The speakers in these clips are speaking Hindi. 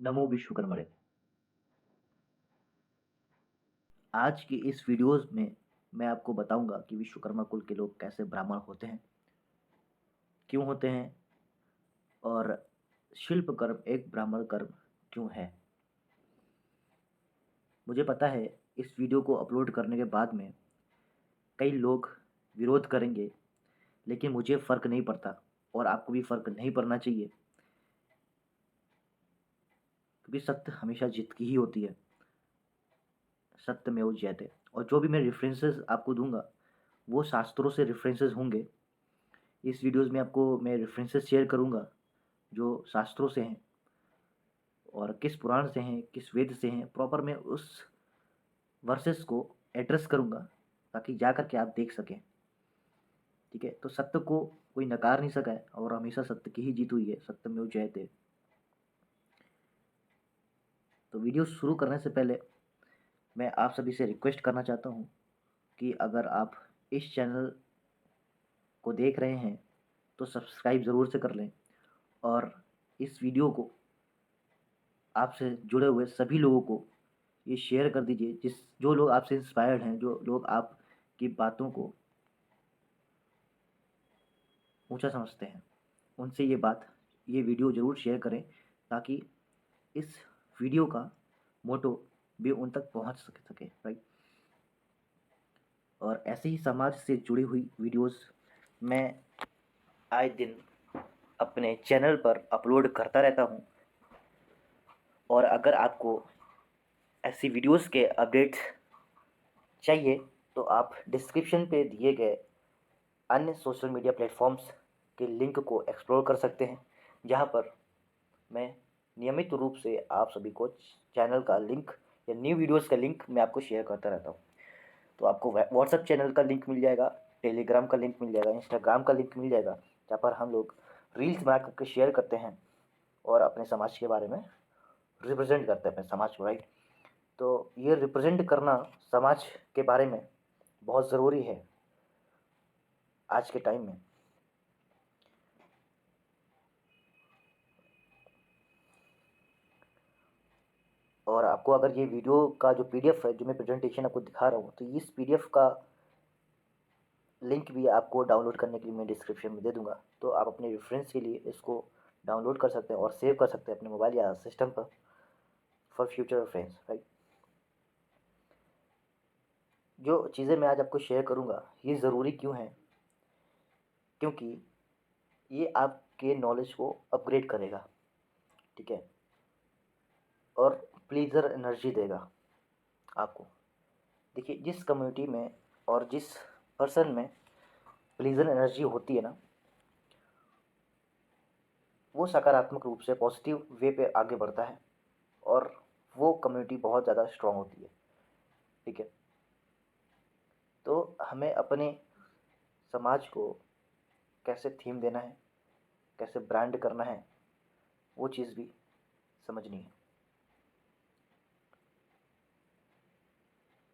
नमो विश्वकर्मणे। आज की इस वीडियोस में मैं आपको बताऊंगा कि विश्वकर्मा कुल के लोग कैसे ब्राह्मण होते हैं, क्यों होते हैं और शिल्प कर्म एक ब्राह्मण कर्म क्यों है। मुझे पता है इस वीडियो को अपलोड करने के बाद में कई लोग विरोध करेंगे, लेकिन मुझे फ़र्क नहीं पड़ता और आपको भी फ़र्क नहीं पड़ना चाहिए, क्योंकि सत्य हमेशा जीत की ही होती है। सत्यमेव जयते। और जो भी मैं रेफरेंसेस आपको दूंगा वो शास्त्रों से रेफरेंसेस होंगे। इस वीडियोस में आपको मैं रेफरेंसेस शेयर करूंगा जो शास्त्रों से हैं और किस पुराण से हैं, किस वेद से हैं। प्रॉपर मैं उस वर्सेस को एड्रेस करूंगा ताकि जा कर के आप देख सकें। ठीक है, तो सत्य को कोई नकार नहीं सका है और हमेशा सत्य की ही जीत हुई है। सत्यमेव जयते। तो वीडियो शुरू करने से पहले मैं आप सभी से रिक्वेस्ट करना चाहता हूँ कि अगर आप इस चैनल को देख रहे हैं तो सब्सक्राइब ज़रूर से कर लें और इस वीडियो को आपसे जुड़े हुए सभी लोगों को ये शेयर कर दीजिए, जो लोग आपसे इंस्पायर्ड हैं, जो लोग आपकी बातों को ऊंचा समझते हैं, उनसे ये वीडियो ज़रूर शेयर करें ताकि इस वीडियो का मोटो भी उन तक पहुंच सके, राइट। और ऐसे ही समाज से जुड़ी हुई वीडियोस मैं आए दिन अपने चैनल पर अपलोड करता रहता हूं। और अगर आपको ऐसी वीडियोस के अपडेट्स चाहिए तो आप डिस्क्रिप्शन पे दिए गए अन्य सोशल मीडिया प्लेटफॉर्म्स के लिंक को एक्सप्लोर कर सकते हैं, जहां पर मैं नियमित रूप से आप सभी को चैनल का लिंक या न्यू वीडियोस का लिंक मैं आपको शेयर करता रहता हूं। तो आपको व्हाट्सएप चैनल का लिंक मिल जाएगा, टेलीग्राम का लिंक मिल जाएगा, इंस्टाग्राम का लिंक मिल जाएगा, जहाँ पर हम लोग रील्स बना करके शेयर करते हैं और अपने समाज के बारे में रिप्रेजेंट करते हैं अपने समाज को, राइट। तो ये रिप्रेजेंट करना समाज के बारे में बहुत ज़रूरी है आज के टाइम में। और आपको अगर ये वीडियो का जो पीडीएफ है, जो मैं प्रेजेंटेशन आपको दिखा रहा हूँ, तो इस पीडीएफ का लिंक भी आपको डाउनलोड करने के लिए मैं डिस्क्रिप्शन में दे दूँगा। तो आप अपने रेफरेंस के लिए इसको डाउनलोड कर सकते हैं और सेव कर सकते हैं अपने मोबाइल या सिस्टम पर फॉर फ्यूचर रेफरेंस, राइट। जो चीज़ें मैं आज आपको शेयर करूँगा ये ज़रूरी क्यों है, क्योंकि ये आपके नॉलेज को अपग्रेड करेगा, ठीक है, और प्लीज़र एनर्जी देगा आपको। देखिए, जिस कम्युनिटी में और जिस पर्सन में प्लीज़र एनर्जी होती है ना, वो सकारात्मक रूप से पॉजिटिव वे पे आगे बढ़ता है और वो कम्युनिटी बहुत ज़्यादा स्ट्रांग होती है, ठीक है। तो हमें अपने समाज को कैसे थीम देना है, कैसे ब्रांड करना है, वो चीज़ भी समझनी है।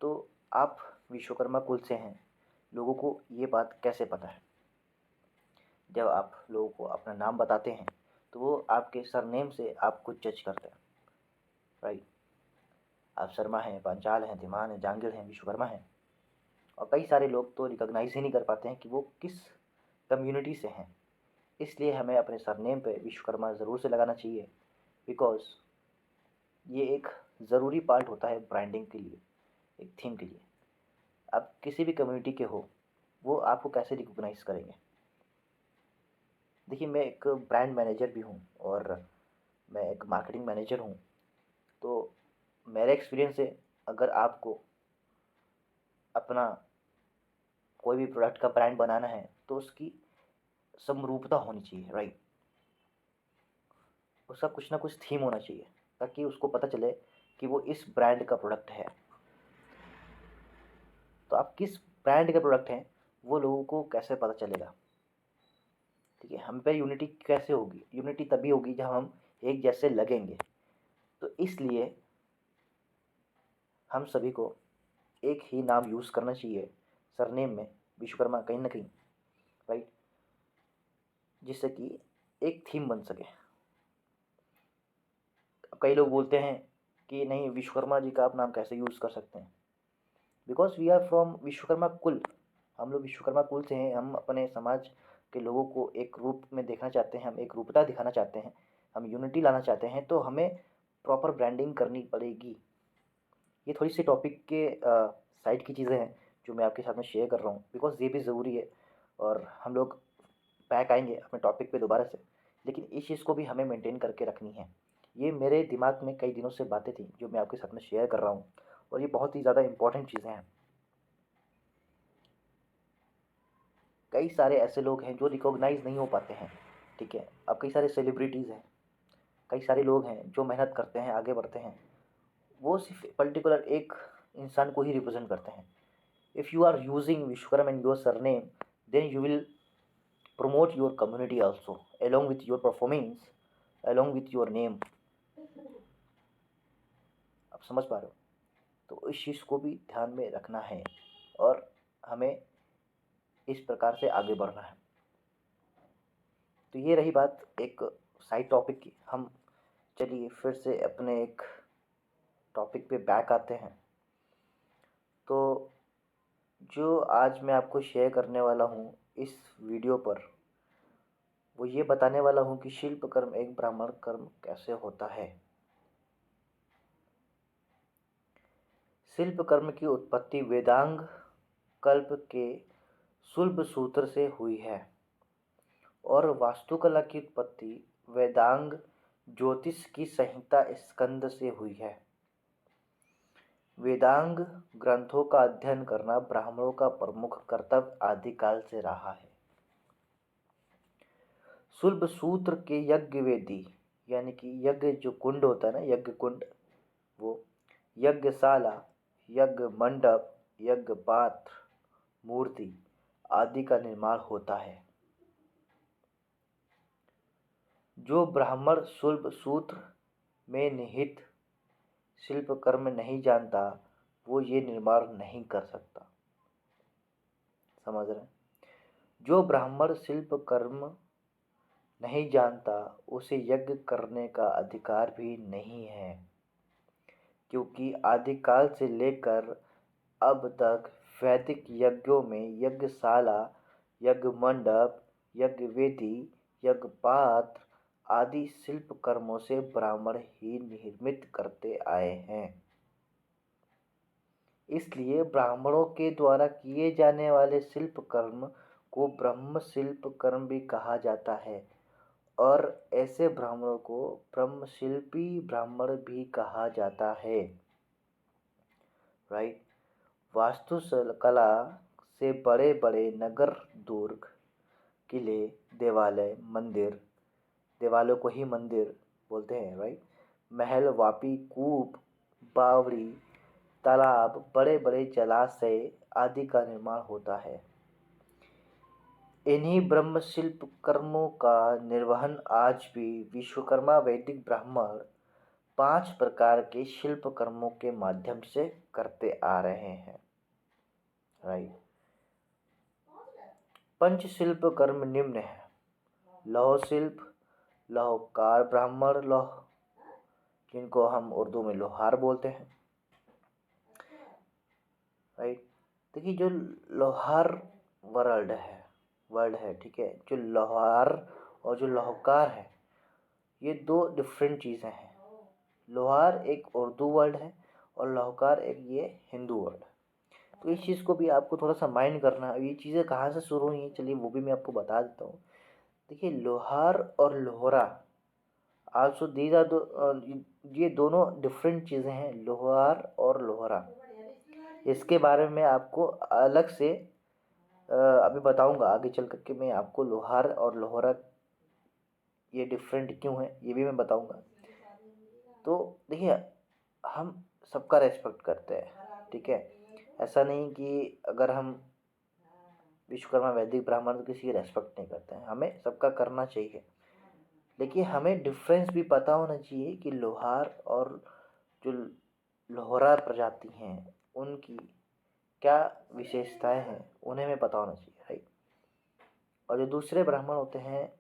तो आप विश्वकर्मा कुल से हैं, लोगों को ये बात कैसे पता है? जब आप लोगों को अपना नाम बताते हैं तो वो आपके सरनेम से आपको जज करते हैं, राइट। आप शर्मा हैं, पांचाल हैं, धीमान हैं, जांगिड़ हैं, विश्वकर्मा हैं, और कई सारे लोग तो रिकॉग्नाइज ही नहीं कर पाते हैं कि वो किस कम्युनिटी से हैं। इसलिए हमें अपने सरनेम पे विश्वकर्मा ज़रूर से लगाना चाहिए, बिकॉज़ ये एक ज़रूरी पार्ट होता है ब्रांडिंग के लिए, एक थीम के लिए। आप किसी भी कम्युनिटी के हो, वो आपको कैसे रिकॉग्नाइज़ करेंगे? देखिए, मैं एक ब्रांड मैनेजर भी हूँ और मैं एक मार्केटिंग मैनेजर हूँ। तो मेरा एक्सपीरियंस है, अगर आपको अपना कोई भी प्रोडक्ट का ब्रांड बनाना है तो उसकी समरूपता होनी चाहिए, राइट। उसका कुछ ना कुछ थीम होना चाहिए ताकि उसको पता चले कि वो इस ब्रांड का प्रोडक्ट है। तो आप किस ब्रांड का प्रोडक्ट हैं वो लोगों को कैसे पता चलेगा? ठीक है, हम पे यूनिटी कैसे होगी? यूनिटी तभी होगी जब हम एक जैसे लगेंगे। तो इसलिए हम सभी को एक ही नाम यूज़ करना चाहिए सरनेम में, विश्वकर्मा कहीं ना कहीं, राइट, जिससे कि एक थीम बन सके। कई लोग बोलते हैं कि नहीं, विश्वकर्मा जी का आप नाम कैसे यूज़ कर सकते हैं, because we are from Vishwakarma कुल, हम लोग विश्वकर्मा कुल से हैं। हम अपने समाज के लोगों को एक रूप में देखना चाहते हैं, हम एक रूपता दिखाना चाहते हैं, हम यूनिटी लाना चाहते हैं, तो हमें प्रॉपर ब्रांडिंग करनी पड़ेगी। ये थोड़ी सी टॉपिक के साइड की चीज़ें हैं जो मैं आपके साथ में शेयर कर रहा हूँ, बिकॉज ये भी ज़रूरी है। और हम लोग बैक आएंगे अपने टॉपिक पे दोबारा से, लेकिन इस चीज़ को भी हमें मेंटेन करके रखनी है। ये मेरे दिमाग में कई दिनों से बातें थी जो मैं आपके साथ में शेयर कर रहा हूँ, और ये बहुत ही ज़्यादा इम्पोर्टेंट चीज़ें हैं। कई सारे ऐसे लोग हैं जो रिकॉग्नाइज़ नहीं हो पाते हैं, ठीक है। अब कई सारे सेलिब्रिटीज़ हैं, कई सारे लोग हैं जो मेहनत करते हैं, आगे बढ़ते हैं, वो सिर्फ पर्टिकुलर एक इंसान को ही रिप्रेजेंट करते हैं। If you are using Vishwakarma in your surname, then you will promote your community also along with your performance, along with your name। आप समझ पा रहे हो? तो इस चीज़ को भी ध्यान में रखना है और हमें इस प्रकार से आगे बढ़ना है। तो ये रही बात एक साइड टॉपिक की। हम चलिए फिर से अपने एक टॉपिक पे बैक आते हैं। तो जो आज मैं आपको शेयर करने वाला हूँ इस वीडियो पर, वो ये बताने वाला हूँ कि शिल्प कर्म एक ब्राह्मण कर्म कैसे होता है। शिल्प कर्म की उत्पत्ति वेदांग कल्प के शुल्ब सूत्र से हुई है और वास्तुकला की उत्पत्ति वेदांग ज्योतिष की संहिता स्कंद से हुई है। वेदांग ग्रंथों का अध्ययन करना ब्राह्मणों का प्रमुख कर्तव्य आदिकाल से रहा है। शुल्ब सूत्र के यज्ञ वेदी यानी कि यज्ञ जो कुंड होता है ना, यज्ञ कुंड, वो यज्ञशाला, यज्ञ मंडप, यज्ञ पात्र, मूर्ति आदि का निर्माण होता है। जो ब्राह्मण शुल्ब सूत्र में निहित शिल्प कर्म नहीं जानता, वो ये निर्माण नहीं कर सकता। समझ रहे हैं? जो ब्राह्मण शिल्प कर्म नहीं जानता, उसे यज्ञ करने का अधिकार भी नहीं है, क्योंकि आदिकाल से लेकर अब तक वैदिक यज्ञों में यज्ञशाला, यज्ञ मंडप, यज्ञ वेदी, यज्ञ पात्र आदि शिल्प कर्मों से ब्राह्मण ही निर्मित करते आए हैं। इसलिए ब्राह्मणों के द्वारा किए जाने वाले शिल्प कर्म को ब्रह्म शिल्प कर्म भी कहा जाता है, और ऐसे ब्राह्मणों को ब्रह्मशिल्पी ब्राह्मण भी कहा जाता है। राइट। वास्तुकला से बड़े बड़े नगर, दुर्ग, किले, देवालय, मंदिर, देवालयों को ही मंदिर बोलते हैं, राइट, महल, वापी, कूप, बावड़ी, तालाब, बड़े बड़े जलाशय आदि का निर्माण होता है। इन्हीं ब्रह्म शिल्प कर्मों का निर्वहन आज भी विश्वकर्मा वैदिक ब्राह्मण 5 प्रकार के शिल्प कर्मों के माध्यम से करते आ रहे हैं। राइट। पंच शिल्प कर्म निम्न है। लौह शिल्प, लौहकार ब्राह्मण, लौह, जिनको हम उर्दू में लोहार बोलते हैं। राइट। देखिए, जो लोहार वर्ड है, ठीक है, जो लोहार और जो लौहकार है, ये दो डिफरेंट चीज़ें हैं। लोहार एक उर्दू वर्ड है और लौहकार एक ये हिंदू वर्ड है। तो इस चीज़ को भी आपको थोड़ा सा माइंड करना है। ये चीज़ें कहाँ से शुरू हुई हैं, चलिए वो भी मैं आपको बता देता हूँ। देखिए, लोहार और लोहरा आल्सो दीज आर ये दोनों डिफरेंट चीज़ें हैं, लोहार और लोहरा। इसके बारे में आपको अलग से अभी बताऊंगा, आगे चल कर के मैं आपको लोहार और लोहरा ये डिफरेंट क्यों है ये भी मैं बताऊंगा। तो देखिए, हम सबका रेस्पेक्ट करते हैं, ठीक है। ऐसा नहीं कि अगर हम विश्वकर्मा वैदिक ब्राह्मण तो किसी की रेस्पेक्ट नहीं करते हैं, हमें सबका करना चाहिए। लेकिन हमें डिफरेंस भी पता होना चाहिए कि लोहार और जो लोहरा प्रजाति हैं उनकी क्या विशेषताएं हैं, उन्हें हमें पता होना चाहिए, राइट। और जो दूसरे ब्राह्मण होते हैं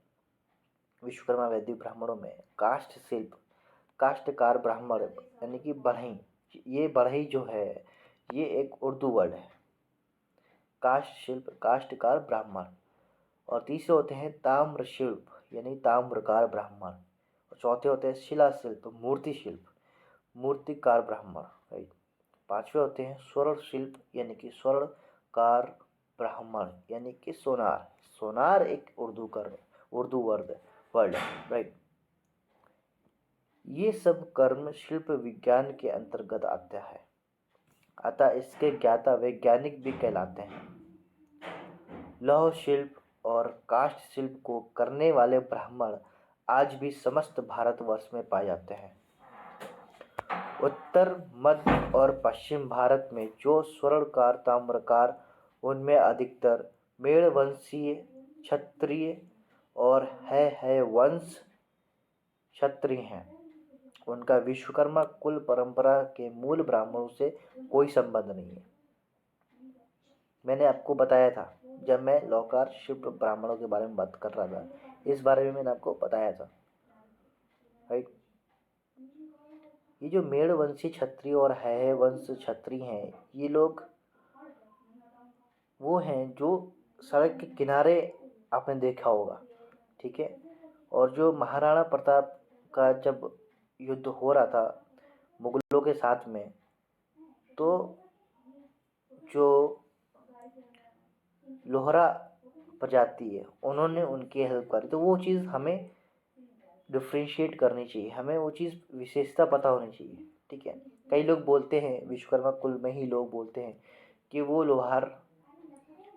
विश्वकर्मा वैदिक ब्राह्मणों में काष्ठ शिल्प, काश्तकार ब्राह्मण यानी कि बढ़ई। ये बढ़ई जो है ये एक उर्दू वर्ड है। काष्ठ शिल्प, काश्तकार ब्राह्मण। और तीसरे होते हैं ताम्र शिल्प यानी ताम्रकार ब्राह्मण। और चौथे होते हैं शिला शिल्प, मूर्ति शिल्प, मूर्तिकार ब्राह्मण, राइट। पांचवे होते हैं स्वर्ण शिल्प यानी कि स्वर्णकार ब्राह्मण यानी कि सोनार। सोनार एक उर्दू वर्ड है, राइट। ये सब कर्म शिल्प विज्ञान के अंतर्गत आता है, अतः इसके ज्ञाता वैज्ञानिक भी कहलाते हैं। लौह शिल्प और काष्ठ शिल्प को करने वाले ब्राह्मण आज भी समस्त भारतवर्ष में पाए जाते हैं। उत्तर, मध्य और पश्चिम भारत में जो स्वर्णकार, ताम्रकार, उनमें अधिकतर मेड़वंशीय क्षत्रिय और है वंश क्षत्रिय हैं। उनका विश्वकर्मा कुल परंपरा के मूल ब्राह्मणों से कोई संबंध नहीं है। मैंने आपको बताया था जब मैं लौहकार शिल्प ब्राह्मणों के बारे में बात कर रहा था, इस बारे में मैंने आपको बताया था, राइट। ये जो मेड़वंशी क्षत्रिय और है वंश क्षत्रिय हैं, ये लोग वो हैं जो सड़क के किनारे आपने देखा होगा, ठीक है। और जो महाराणा प्रताप का जब युद्ध हो रहा था मुगलों के साथ में, तो जो लोहरा प्रजाति है उन्होंने उनकी हेल्प करी। तो वो चीज़ हमें डिफ्रेंशिएट करनी चाहिए, हमें वो चीज़ विशेषता पता होनी चाहिए, ठीक है। कई लोग बोलते हैं, विश्वकर्मा कुल में ही लोग बोलते हैं कि वो लोहार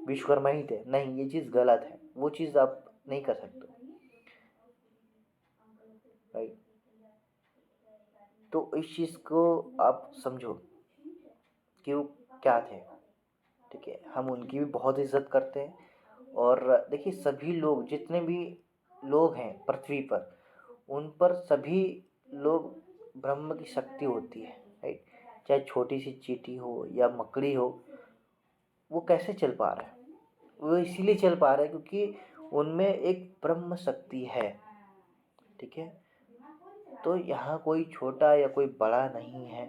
विश्वकर्मा ही थे। नहीं, ये चीज़ गलत है, वो चीज़ आप नहीं कर सकते, राइट। तो इस चीज़ को आप समझो कि वो क्या थे, ठीक है। हम उनकी भी बहुत इज्जत करते हैं। और देखिए, सभी लोग जितने भी लोग हैं पृथ्वी पर, उन पर सभी लोग ब्रह्म की शक्ति होती है, राइट। चाहे छोटी सी चींटी हो या मकड़ी हो, वो कैसे चल पा रहा है? वो इसीलिए चल पा रहा है क्योंकि उनमें एक ब्रह्म शक्ति है, ठीक है। तो यहाँ कोई छोटा या कोई बड़ा नहीं है।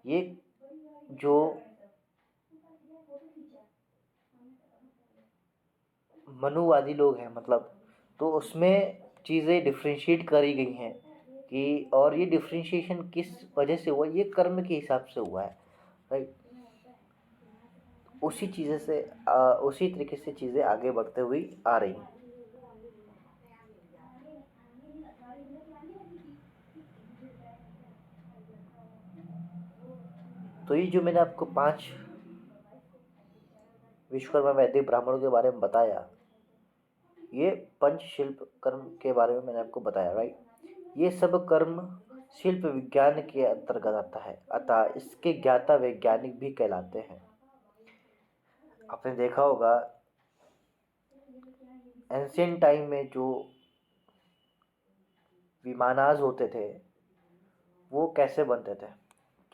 ये जो मनुवादी लोग हैं, मतलब, तो उसमें चीज़ें डिफ्रेंशिएट करी गई हैं कि, और ये डिफ्रेंशिएशन किस वजह से हुआ? ये कर्म के हिसाब से हुआ है, राइट। उसी तरीके से चीज़ें आगे बढ़ते हुए आ रही हैं। तो ये जो मैंने आपको 5 विश्वकर्मा वैदिक ब्राह्मणों के बारे में बताया, ये पंचशिल्प कर्म के बारे में मैंने आपको बताया, राइट। ये सब कर्म शिल्प विज्ञान के अंतर्गत आता है, अतः इसके ज्ञाता वैज्ञानिक भी कहलाते हैं। आपने देखा होगा एंशियंट टाइम में जो विमानाज होते थे वो कैसे बनते थे?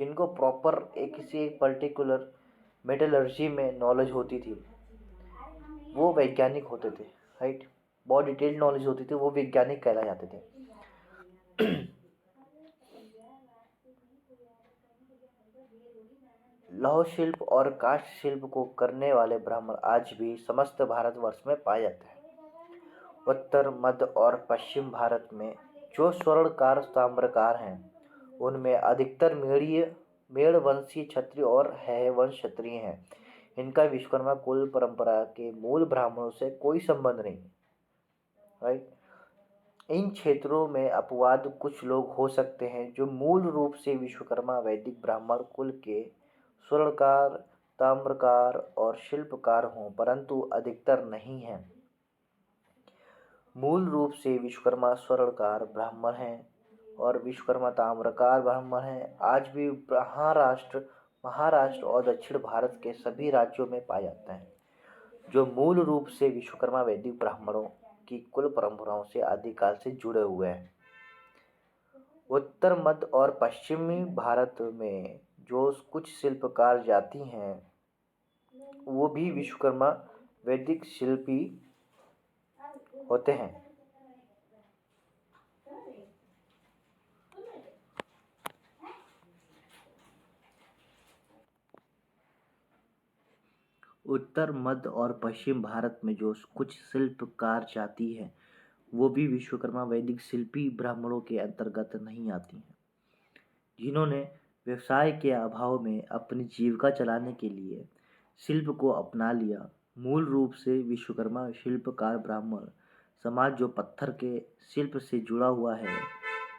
जिनको प्रॉपर एक किसी पर्टिकुलर मेटलर्जी में नॉलेज होती थी, वो वैज्ञानिक होते थे, राइट। बहुत डिटेल्ड नॉलेज होती थी, वो वैज्ञानिक कहलाए जाते थे। लौह शिल्प और काष्ठ शिल्प को करने वाले ब्राह्मण आज भी समस्त भारतवर्ष में पाए जाते हैं। उत्तर, मध्य और पश्चिम भारत में जो स्वर्णकार, ताम्रकार हैं, उनमें अधिकतर मेड़वंशीय क्षत्रिय और है वंश क्षत्रिय हैं। इनका विश्वकर्मा कुल परंपरा के मूल ब्राह्मणों से कोई संबंध नहीं, राइट। इन क्षेत्रों में अपवाद कुछ लोग हो सकते हैं जो मूल रूप से विश्वकर्मा वैदिक ब्राह्मण कुल के स्वर्णकार, ताम्रकार और शिल्पकार हों, परंतु अधिकतर नहीं हैं। मूल रूप से विश्वकर्मा स्वर्णकार ब्राह्मण हैं और विश्वकर्मा ताम्रकार ब्राह्मण हैं। आज भी महाराष्ट्र और दक्षिण भारत के सभी राज्यों में पाए जाते हैं, जो मूल रूप से विश्वकर्मा वैदिक ब्राह्मणों की कुल परंपराओं से आदिकाल से जुड़े हुए हैं। उत्तर, मध्य और पश्चिमी भारत में जो कुछ शिल्पकार जाति हैं, वो भी विश्वकर्मा वैदिक शिल्पी होते हैं। उत्तर, मध्य और पश्चिम भारत में जो कुछ शिल्पकार जाति है वो भी विश्वकर्मा वैदिक शिल्पी ब्राह्मणों के अंतर्गत नहीं आती हैं, जिन्होंने व्यवसाय के अभाव में अपनी जीविका चलाने के लिए शिल्प को अपना लिया। मूल रूप से विश्वकर्मा शिल्पकार ब्राह्मण समाज जो पत्थर के शिल्प से जुड़ा हुआ है,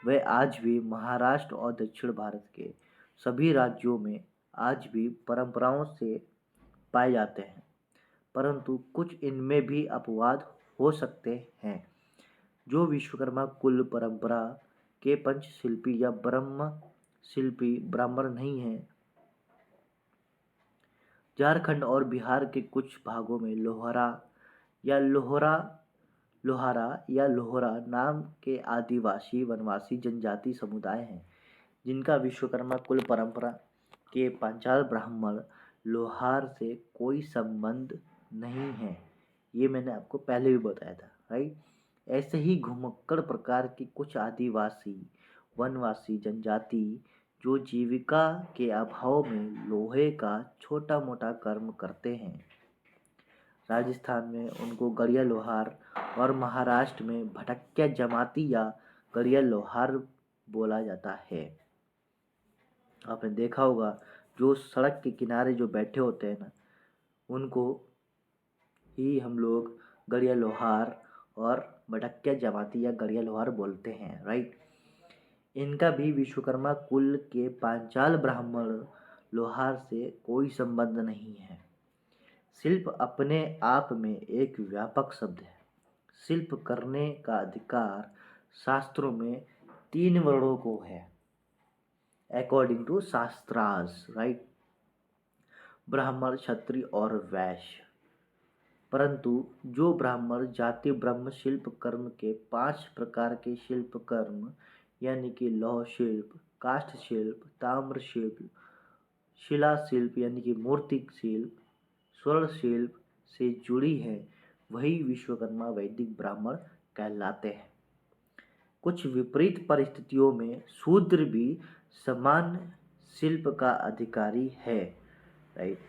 वह आज भी महाराष्ट्र और दक्षिण भारत के सभी राज्यों में आज भी परंपराओं से पाए जाते हैं, परंतु कुछ इनमें भी अपवाद हो सकते हैं। जो विश्वकर्मा कुल परंपरा के पंचशिल्पी या ब्रह्म शिल्पी ब्राह्मण नहीं हैं। झारखंड और बिहार के कुछ भागों में या लोहरा लोहरा नाम के आदिवासी वनवासी जनजाति समुदाय हैं, जिनका विश्वकर्मा कुल परंपरा के पांचाल ब्राह्मण लोहार से कोई संबंध नहीं है। ये मैंने आपको पहले भी बताया था, राइट। ऐसे ही घुमक्कड़ प्रकार की कुछ आदिवासी वनवासी जनजाति जो जीविका के अभाव में लोहे का छोटा मोटा कर्म करते हैं। राजस्थान में उनको गड़िया लोहार और महाराष्ट्र में भटक्या जमाती या गड़िया लोहार बोला जाता है। आपने देखा होगा जो सड़क के किनारे जो बैठे होते हैं ना, उनको ही हम लोग गड़िया लोहार और भटक्या जमाती या गड़िया लोहार बोलते हैं, राइट। इनका भी विश्वकर्मा कुल के पांचाल ब्राह्मण लोहार से कोई संबंध नहीं है। शिल्प अपने आप में एक व्यापक शब्द है। शिल्प करने का अधिकार शास्त्रों में 3 वर्णों को है, अकॉर्डिंग टू शास्त्रास, राइट। ब्राह्मण, क्षत्रिय और वैश्य। परंतु जो ब्राह्मण जाति ब्रह्म शिल्प कर्म के 5 प्रकार के शिल्प कर्म यानी कि लौह शिल्प, काष्ठ शिल्प, ताम्र शिल्प, शिला शिल्प यानी कि मूर्तिक शिल्प, स्वर्ण शिल्प से जुड़ी है, वही विश्वकर्मा वैदिक ब्राह्मण कहलाते हैं। कुछ विपरीत परिस्थितियों में शूद्र भी समान शिल्प का अधिकारी है, राइट।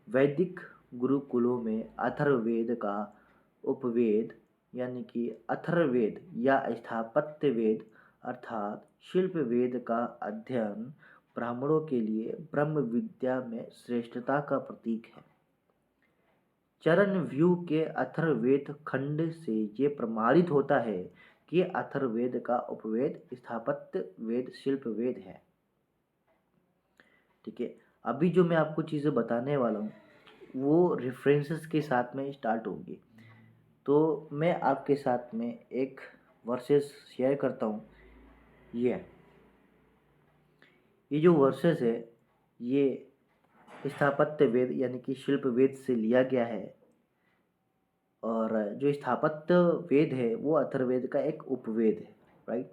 वैदिक गुरुकुलों में अथर्ववेद का उपवेद यानी कि अथर्ववेद या स्थापत्य वेद अर्थात शिल्प वेद का अध्ययन ब्राह्मणों के लिए ब्रह्म विद्या में श्रेष्ठता का प्रतीक है। चरण व्यू के अथर्ववेद खंड से ये प्रमाणित होता है कि अथर्ववेद का उपवेद स्थापत्य वेद शिल्प वेद है। ठीक है, अभी जो मैं आपको चीज़ें बताने वाला हूँ वो रेफरेंसेस के साथ में स्टार्ट होंगी। तो मैं आपके साथ में एक वर्सेस शेयर करता हूँ। ये जो वर्सेस है ये स्थापत्य वेद यानी कि शिल्प वेद से लिया गया है, और जो स्थापत्य वेद है वो अथर्ववेद का एक उपवेद है, राइट।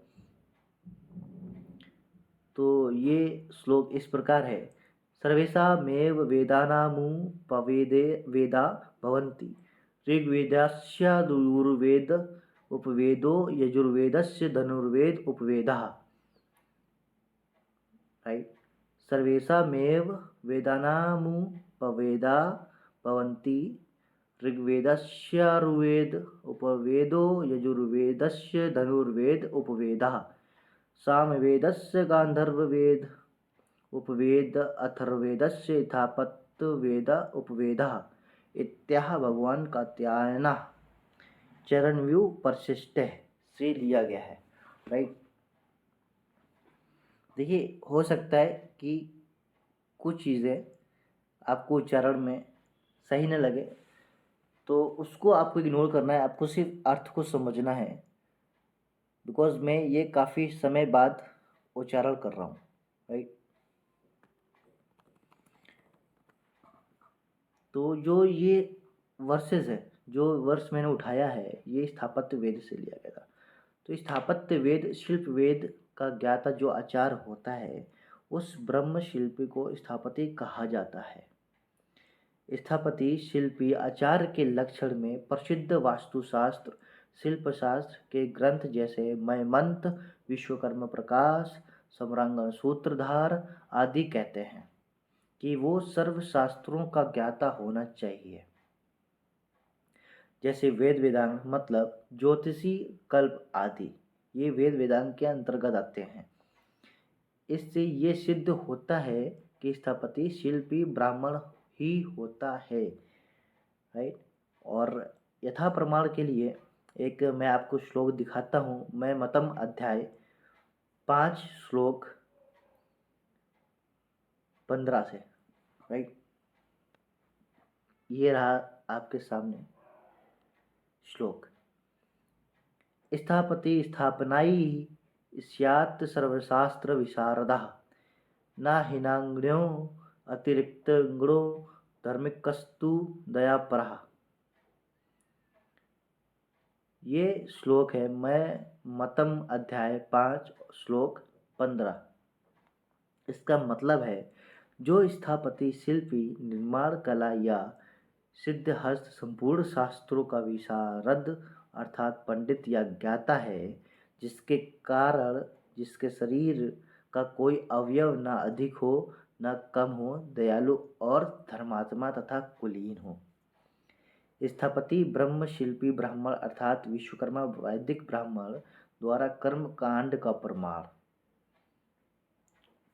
तो ये श्लोक इस प्रकार है। सर्वेषामेव वेदानामुपवेदे वेदा भवन्ति। ऋग्वेदस्यादुर्वेद उपवेदो यजुर्वेदस्य धनुर्वेद उपवेदः, राइट। सर्वेषामेव वेदानामुपवेदा भवन्ति। ऋग्वेदस्यार्वेद उपवेदो यजुर्वेदस्य धनुर्वेद उपवेदः। सामवेदस्य गान्धर्ववेद उपवेद अथर्ववेदस्य स्थापत्यवेद उपवेदः इत्याह भगवान कात्यायनः चरणव्यूह परिशिष्टः से लिया गया है, राइट। देखिए, हो सकता है कि कुछ चीज़ें आपको उच्चारण में सही न लगे, तो उसको आपको इग्नोर करना है, आपको सिर्फ अर्थ को समझना है, बिकॉज मैं ये काफ़ी समय बाद उच्चारण कर रहा हूँ, राइट। तो जो ये वर्सेस है, जो वर्ष मैंने उठाया है, ये स्थापत्य वेद से लिया गया था। तो स्थापत्य वेद शिल्प वेद का ज्ञाता जो आचार होता है, उस ब्रह्म शिल्पी को स्थापति कहा जाता है। स्थापति शिल्पी आचार्य के लक्षण में प्रसिद्ध वास्तुशास्त्र, शिल्पशास्त्र के ग्रंथ जैसे मयमंत, विश्वकर्मा प्रकाश, सम्रांगण सूत्रधार आदि कहते हैं। कि वो सर्व शास्त्रों का ज्ञाता होना चाहिए। जैसे वेद वेदांग मतलब ज्योतिषी कल्प आदि, ये वेद वेदांग के अंतर्गत आते हैं। इससे ये सिद्ध होता है कि स्थपति शिल्पी ब्राह्मण ही होता है, राइट। और यथा प्रमाण के लिए एक मैं आपको श्लोक दिखाता हूँ। मैं मतम अध्याय 5 श्लोक 15 से, राइट। ये रहा आपके सामने श्लोक। स्थापति स्थापनाई स्यात् सर्वशास्त्र विशारदः न हिनाग्न्यो अतिरिक्त गुणो धर्मिकस्तु दयापरः। ये श्लोक है मैं मतम अध्याय 5 श्लोक 15। इसका मतलब है जो स्थापति शिल्पी निर्माण कला या सिद्धहस्त संपूर्ण शास्त्रों का विशारद अर्थात पंडित या ज्ञाता है, जिसके कारण जिसके शरीर का कोई अवयव न अधिक हो न कम हो, दयालु और धर्मात्मा तथा कुलीन हो। स्थापति ब्रह्म शिल्पी ब्राह्मण अर्थात विश्वकर्मा वैदिक ब्राह्मण द्वारा कर्म कांड का प्रमाण।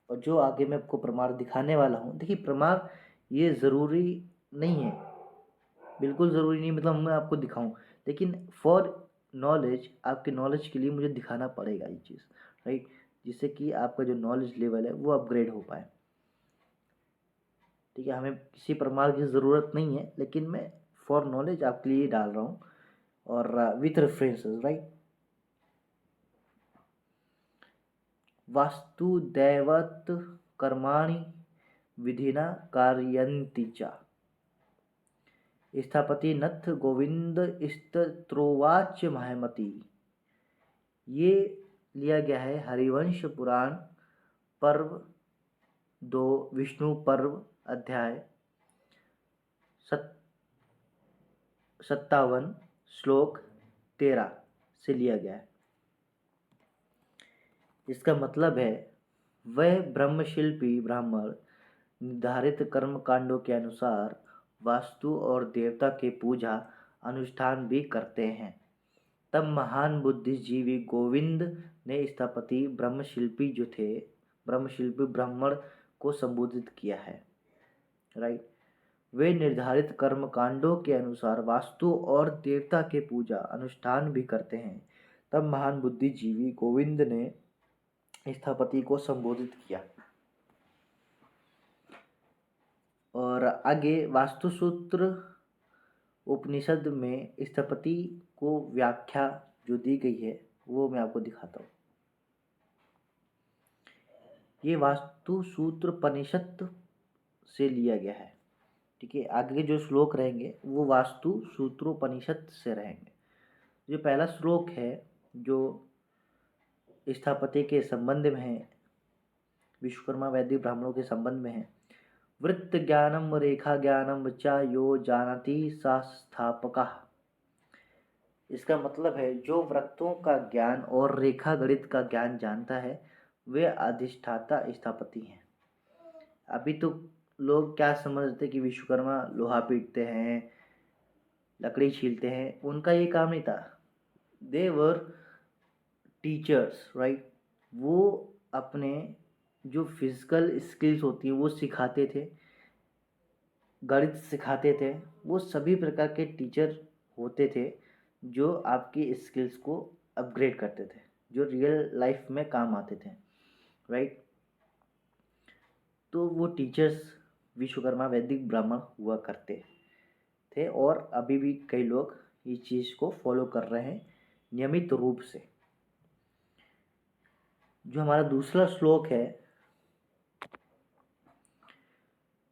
और जो आगे मैं आपको प्रमाण दिखाने वाला हूँ, देखिए प्रमाण ये ज़रूरी नहीं है, बिल्कुल ज़रूरी नहीं मतलब मैं आपको दिखाऊं, लेकिन फॉर नॉलेज, आपके नॉलेज के लिए मुझे दिखाना पड़ेगा ये चीज़, राइट, जिससे कि आपका जो नॉलेज लेवल है वो अपग्रेड हो पाए। ठीक है, हमें किसी प्रमाण की ज़रूरत नहीं है, लेकिन मैं फॉर नॉलेज आपके लिए डाल रहा हूँ और विथ रेफरेंसेस, राइट। वास्तुदैवत कर्माणि विधिना कारयन्ति च। स्थापति नथ गोविंद स्त्रोवाच महमति। ये लिया गया है हरिवंश पुराण पर्व 2 विष्णु पर्व अध्याय 57 श्लोक 13 से लिया गया है। इसका मतलब है वह ब्रह्मशिल्पी ब्राह्मण निर्धारित कर्म कांडों के अनुसार वास्तु और देवता के पूजा अनुष्ठान भी करते हैं। तब महान बुद्धिजीवी गोविंद ने स्थपति ब्रह्मशिल्पी जो थे, ब्रह्मशिल्पी ब्राह्मण को संबोधित किया है, राइट। वे निर्धारित कर्म कांडों के अनुसार वास्तु और देवता के पूजा अनुष्ठान भी करते हैं। तब महान बुद्धिजीवी गोविंद ने स्थपति को संबोधित किया। और आगे वास्तुसूत्र उपनिषद में स्थपति को व्याख्या जो दी गई है वो मैं आपको दिखाता हूँ। ये वास्तुसूत्र उपनिषद से लिया गया है, ठीक है। आगे के जो श्लोक रहेंगे वो वास्तुसूत्रोपनिषद से रहेंगे। जो पहला श्लोक है जो स्थापत्य के संबंध में है, विश्वकर्मा वैदिक ब्राह्मणों के संबंध में है। वृत्त ज्ञानम रेखा ज्ञानम च यो जानति सा स्थापकः। इसका मतलब है जो वृत्तों का ज्ञान और रेखा गणित का ज्ञान जानता है वे अधिष्ठाता स्थापति हैं। अभी तो लोग क्या समझते कि विश्वकर्मा लोहा पीटते हैं, लकड़ी छीलते हैं, उनका ये काम नहीं था। दे वर टीचर्स, राइट। वो अपने जो फिजिकल स्किल्स होती हैं वो सिखाते थे, गणित सिखाते थे। वो सभी प्रकार के टीचर होते थे जो आपकी स्किल्स को अपग्रेड करते थे, जो रियल लाइफ में काम आते थे, राइट। तो वो टीचर्स विश्वकर्मा वैदिक ब्राह्मण हुआ करते थे और अभी भी कई लोग इस चीज़ को फॉलो कर रहे हैं नियमित रूप से। जो हमारा दूसरा श्लोक है,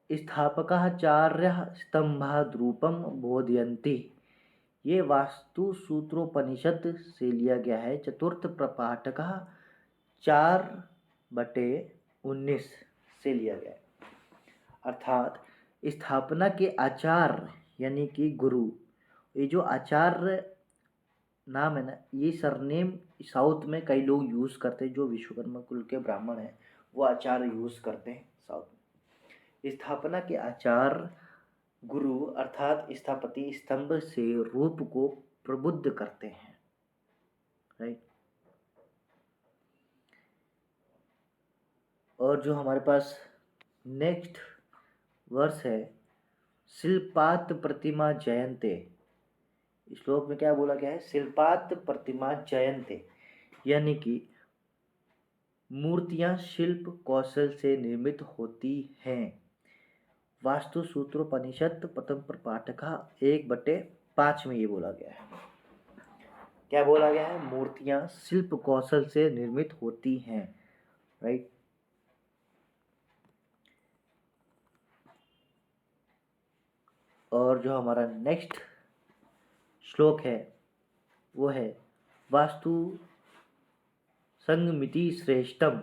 स्थापकाचार्यः स्तंभाद्रूपम बोधयन्ति। ये वास्तुसूत्रोपनिषद से लिया गया है। चतुर्थ प्रपाठक 4/19 से लिया गया है। अर्थात स्थापना के आचार्य यानी कि गुरु, ये जो आचार्य नाम है ना, ये सरनेम साउथ में कई लोग यूज़ करते हैं। जो विश्वकर्मा कुल के ब्राह्मण हैं वो आचार्य यूज़ करते हैं साउथ में। स्थापना के आचार गुरु अर्थात स्थापति स्तंभ से रूप को प्रबुद्ध करते हैं, राइट। और जो हमारे पास नेक्स्ट वर्स है, शिल्पात प्रतिमा जयन्ते। श्लोक में क्या बोला गया है? शिल्पात प्रतिमा जयन्ते, यानी कि मूर्तियां शिल्प कौशल से निर्मित होती हैं। वास्तु सूत्रोपनिषद प्रथम प्रपाठका 1/5 में ये बोला गया है। क्या बोला गया है? मूर्तियां शिल्प कौशल से निर्मित होती हैं, राइट। और जो हमारा नेक्स्ट श्लोक है वो है वास्तु संगमिति श्रेष्ठम।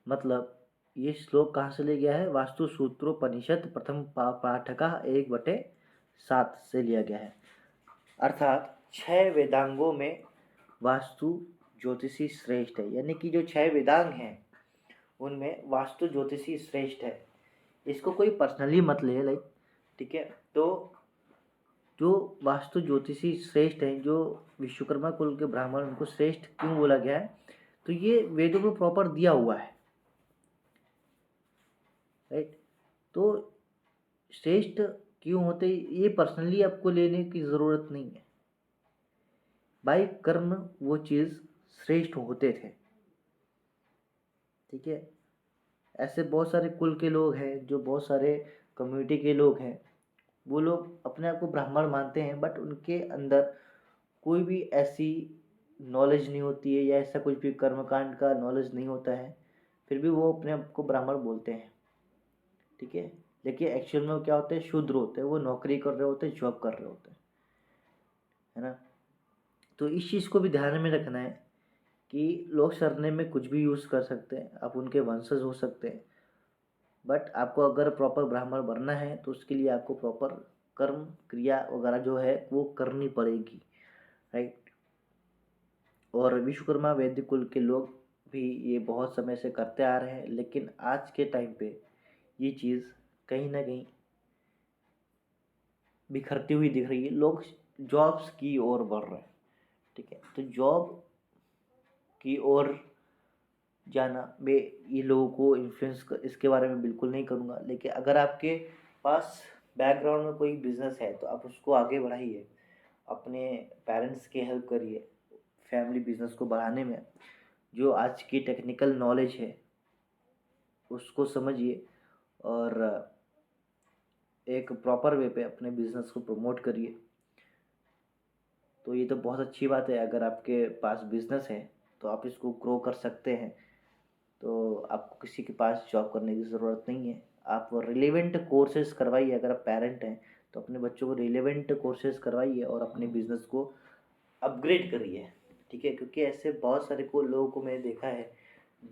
मतलब ये श्लोक कहाँ से ले गया है? वास्तु सूत्रोपनिषद प्रथम पाठका 1/7 से लिया गया है। अर्थात 6 वेदांगों में वास्तु ज्योतिषी श्रेष्ठ है, यानी कि जो 6 वेदांग हैं उनमें वास्तु ज्योतिषी श्रेष्ठ है। इसको कोई पर्सनली मत ले, लाइक, ठीक है। तो जो वास्तु ज्योतिषी श्रेष्ठ हैं, जो विश्वकर्मा कुल के ब्राह्मण, उनको श्रेष्ठ क्यों बोला गया है? तो ये वेदों में प्रॉपर दिया हुआ है, राइट। तो श्रेष्ठ क्यों होते, ये पर्सनली आपको लेने की ज़रूरत नहीं है। बाय कर्म वो चीज़ श्रेष्ठ होते थे, ठीक है। ऐसे बहुत सारे कुल के लोग हैं, जो बहुत सारे कम्युनिटी के लोग हैं, वो लोग अपने आप को ब्राह्मण मानते हैं, बट उनके अंदर कोई भी ऐसी नॉलेज नहीं होती है या ऐसा कुछ भी कर्मकांड का नॉलेज नहीं होता है, फिर भी वो अपने आप को ब्राह्मण बोलते हैं, ठीक है। लेकिन एक्चुअल में वो क्या होते हैं? शूद्र होते हैं, वो नौकरी कर रहे होते हैं, जॉब कर रहे होते हैं, है ना। तो इस चीज़ को भी ध्यान में रखना है कि लोग सरनेम में कुछ भी यूज़ कर सकते हैं, आप उनके वंशज हो सकते हैं, बट आपको अगर प्रॉपर ब्राह्मण बनना है तो उसके लिए आपको प्रॉपर कर्म क्रिया वगैरह जो है वो करनी पड़ेगी, राइट। और विश्वकर्मा वैदिक कुल के लोग भी ये बहुत समय से करते आ रहे हैं, लेकिन आज के टाइम पे ये चीज़ कहीं ना कहीं बिखरती हुई दिख रही है। लोग जॉब्स की ओर बढ़ रहे हैं, ठीक है। तो जॉब की ओर जाना, मैं ये लोगों को इन्फ्लुएंस इसके बारे में बिल्कुल नहीं करूँगा, लेकिन अगर आपके पास बैकग्राउंड में कोई बिजनेस है तो आप उसको आगे बढ़ाइए, अपने पेरेंट्स की हेल्प करिए फैमिली बिजनेस को बढ़ाने में। जो आज की टेक्निकल नॉलेज है उसको समझिए और एक प्रॉपर वे पे अपने बिजनेस को प्रमोट करिए। तो ये तो बहुत अच्छी बात है, अगर आपके पास बिजनेस है तो आप इसको ग्रो कर सकते हैं। तो आपको किसी के पास जॉब करने की ज़रूरत नहीं है, आप रिलेवेंट कोर्सेज करवाइए। अगर आप पेरेंट हैं तो अपने बच्चों को रिलेवेंट कोर्सेज करवाइए और अपने बिजनेस को अपग्रेड करिए, ठीक है। क्योंकि ऐसे बहुत सारे को लोगों को मैंने देखा है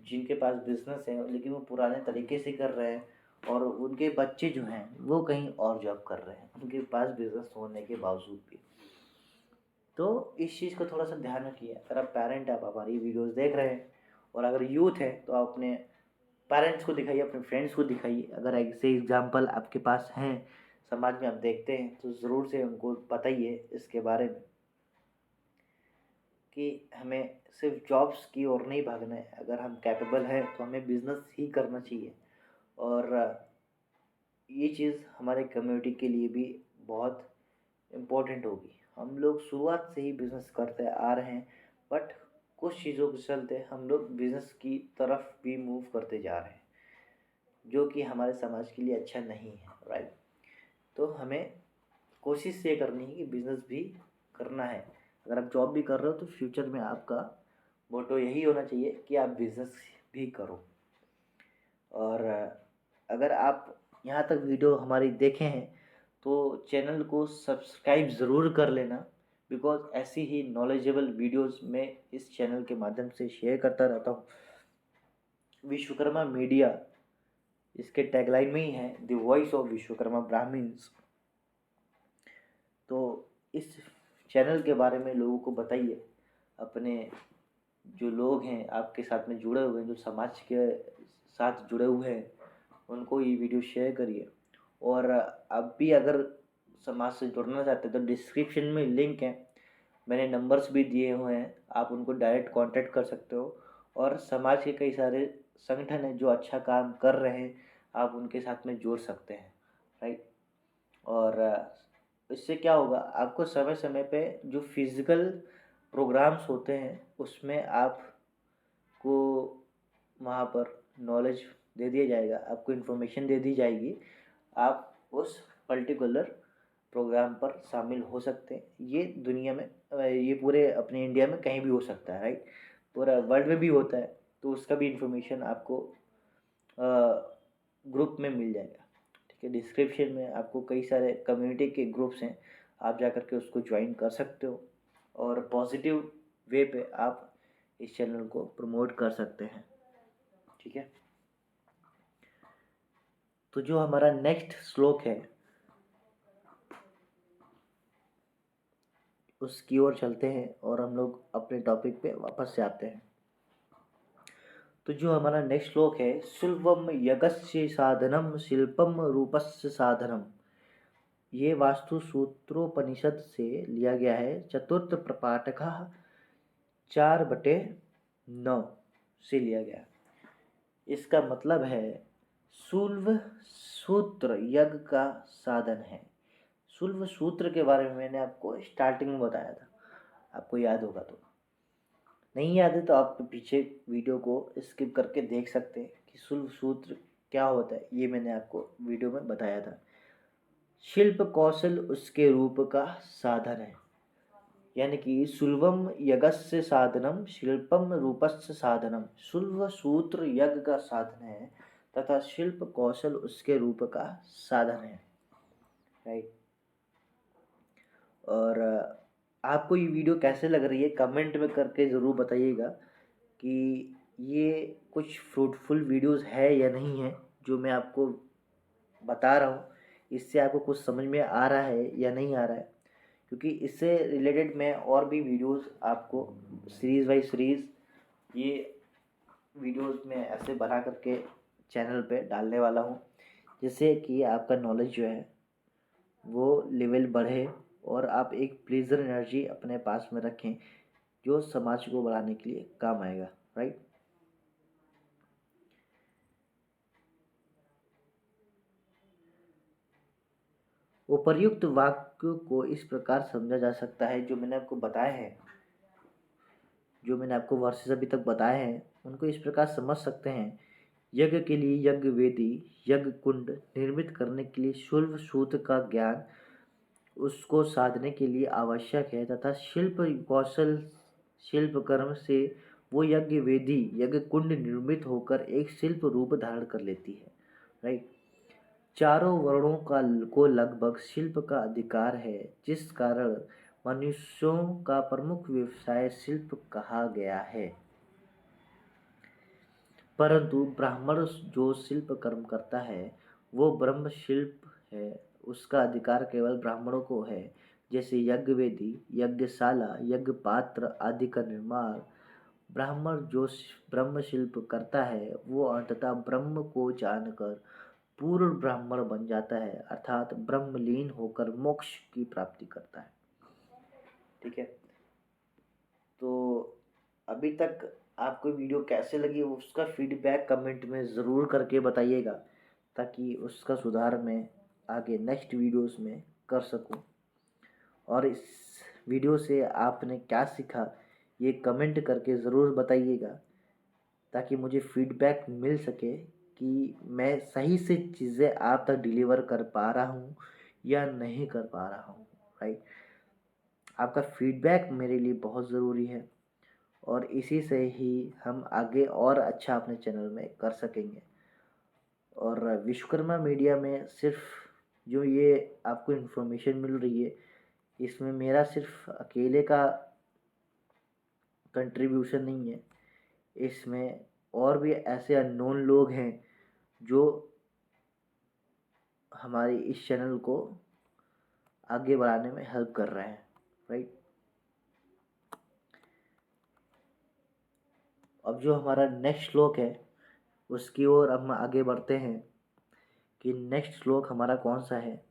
जिनके पास बिजनेस है लेकिन वो पुराने तरीके से कर रहे हैं, और उनके बच्चे जो हैं वो कहीं और जॉब कर रहे हैं उनके पास बिजनेस होने के बावजूद भी। तो इस चीज़ को थोड़ा सा ध्यान रखिए। अगर आप पेरेंट आप हमारी वीडियोस देख रहे हैं, और अगर यूथ है तो आप अपने पेरेंट्स को दिखाइए, अपने फ्रेंड्स को दिखाइए। अगर ऐसे एग्जाम्पल आपके पास हैं, समाज में आप देखते हैं, तो ज़रूर से उनको बताइए इसके बारे में कि हमें सिर्फ जॉब्स की ओर नहीं भागना है। अगर हम कैपेबल हैं तो हमें बिजनेस ही करना चाहिए। और ये चीज़ हमारे कम्युनिटी के लिए भी बहुत इम्पोर्टेंट होगी। हम लोग शुरुआत से ही बिज़नेस करते आ रहे हैं, बट कुछ चीज़ों के चलते हम लोग बिज़नेस की तरफ भी मूव करते जा रहे हैं, जो कि हमारे समाज के लिए अच्छा नहीं है, राइट। तो हमें कोशिश ये करनी है कि बिज़नेस भी करना है। अगर आप जॉब भी कर रहे हो तो फ्यूचर में आपका मोटो यही होना चाहिए कि आप बिज़नेस भी करो। और अगर आप यहाँ तक वीडियो हमारी देखे हैं तो चैनल को सब्सक्राइब ज़रूर कर लेना, बिकॉज ऐसी ही नॉलेजेबल वीडियोस मैं इस चैनल के माध्यम से शेयर करता रहता हूँ। विश्वकर्मा मीडिया, इसके टैगलाइन में ही है the voice of Vishwakarma Brahmins. तो इस चैनल के बारे में लोगों को बताइए। अपने जो लोग हैं आपके साथ में जुड़े हुए हैं, जो समाज के साथ जुड़े हुए हैं उनको ये वीडियो शेयर करिए। और आप भी अगर समाज से जुड़ना चाहते हैं तो डिस्क्रिप्शन में लिंक है, मैंने नंबर्स भी दिए हुए हैं, आप उनको डायरेक्ट कांटेक्ट कर सकते हो। और समाज के कई सारे संगठन हैं जो अच्छा काम कर रहे हैं, आप उनके साथ में जुड़ सकते हैं, राइट। और इससे क्या होगा, आपको समय समय पे जो फिज़िकल प्रोग्राम्स होते हैं उसमें आपको वहाँ पर नॉलेज दे दिया जाएगा, आपको इन्फॉर्मेशन दे दी जाएगी, आप उस पर्टिकुलर प्रोग्राम पर शामिल हो सकते हैं। ये दुनिया में ये पूरे अपने इंडिया में कहीं भी हो सकता है, राइट। पूरा वर्ल्ड में भी होता है, तो उसका भी इन्फॉर्मेशन आपको ग्रुप में मिल जाएगा, ठीक है। डिस्क्रिप्शन में आपको कई सारे कम्युनिटी के ग्रुप्स हैं, आप जा कर के उसको ज्वाइन कर सकते हो और पॉजिटिव वे पे आप इस चैनल को प्रमोट कर सकते हैं, ठीक है। तो जो हमारा नेक्स्ट श्लोक है उसकी ओर चलते हैं और हम लोग अपने टॉपिक पे वापस से आते हैं। तो जो हमारा नेक्स्ट श्लोक है, सुलभम यगस्य साधनम शिल्पम रूपस्य साधनम, ये वास्तु सूत्रोपनिषद से लिया गया है। चतुर्थ प्रपाठक 4/9 से लिया गया। इसका मतलब है शुल्भ सूत्र यज्ञ का साधन है। शुल्भ सूत्र के बारे में मैंने आपको स्टार्टिंग में बताया था, आपको याद होगा। तो नहीं याद है तो आप पीछे वीडियो को स्किप करके देख सकते हैं कि शुल्भ सूत्र क्या होता है, ये मैंने आपको वीडियो में बताया था। शिल्प कौशल उसके रूप का साधन है, यानी कि सुलभम यज्ञस्य साधनम शिल्पम रूपस्य साधनम। शुल्भ सूत्र यज्ञ का साधन है तथा शिल्प कौशल उसके रूप का साधन है, राइट। और आपको ये वीडियो कैसे लग रही है कमेंट में करके ज़रूर बताइएगा कि ये कुछ फ्रूटफुल वीडियोस है या नहीं है। जो मैं आपको बता रहा हूँ इससे आपको कुछ समझ में आ रहा है या नहीं आ रहा है, क्योंकि इससे रिलेटेड मैं और भी वीडियोस आपको सीरीज़ बाई सीरीज़ ये वीडियोस में ऐसे बना करके चैनल पे डालने वाला हूँ, जिससे कि आपका नॉलेज जो है वो लेवल बढ़े और आप एक प्लेजर एनर्जी अपने पास में रखें जो समाज को बढ़ाने के लिए काम आएगा, राइट। उपर्युक्त वाक्य को इस प्रकार समझा जा सकता है, जो मैंने आपको बताए हैं, जो मैंने आपको वर्सेस अभी तक बताए हैं उनको इस प्रकार समझ सकते हैं। यज्ञ के लिए यज्ञ वेदी, यज्ञ कुंड निर्मित करने के लिए शुल्भ सूत्र का ज्ञान उसको साधने के लिए आवश्यक है तथा शिल्प कौशल शिल्प कर्म से वो यज्ञ वेदी यज्ञ कुंड निर्मित होकर एक शिल्प रूप धारण कर लेती है, राइट। चारों वर्णों का को लगभग शिल्प का अधिकार है, जिस कारण मनुष्यों का प्रमुख व्यवसाय शिल्प कहा गया है। परंतु ब्राह्मण जो शिल्प कर्म करता है वो ब्रह्म शिल्प है, उसका अधिकार केवल ब्राह्मणों को है। जैसे यज्ञ वेदी, यज्ञशाला, यज्ञ पात्र आदि का निर्माण ब्राह्मण जो ब्रह्म शिल्प करता है वो अंततः ब्रह्म को जानकर पूर्ण ब्राह्मण बन जाता है, अर्थात ब्रह्मलीन होकर मोक्ष की प्राप्ति करता है, ठीक है। तो अभी तक आपको वीडियो कैसे लगी उसका फीडबैक कमेंट में ज़रूर करके बताइएगा, ताकि उसका सुधार मैं आगे नेक्स्ट वीडियोस में कर सकूं। और इस वीडियो से आपने क्या सीखा ये कमेंट करके ज़रूर बताइएगा, ताकि मुझे फीडबैक मिल सके कि मैं सही से चीज़ें आप तक डिलीवर कर पा रहा हूँ या नहीं कर पा रहा हूँ, राइट। आपका फीडबैक मेरे लिए बहुत ज़रूरी है और इसी से ही हम आगे और अच्छा अपने चैनल में कर सकेंगे। और विश्वकर्मा मीडिया में सिर्फ जो ये आपको इन्फॉर्मेशन मिल रही है इसमें मेरा सिर्फ अकेले का कंट्रीब्यूशन नहीं है, इसमें और भी ऐसे अननोन लोग हैं जो हमारे इस चैनल को आगे बढ़ाने में हेल्प कर रहे हैं, राइट। अब जो हमारा नेक्स्ट श्लोक है उसकी ओर हम आगे बढ़ते हैं कि नेक्स्ट श्लोक हमारा कौन सा है।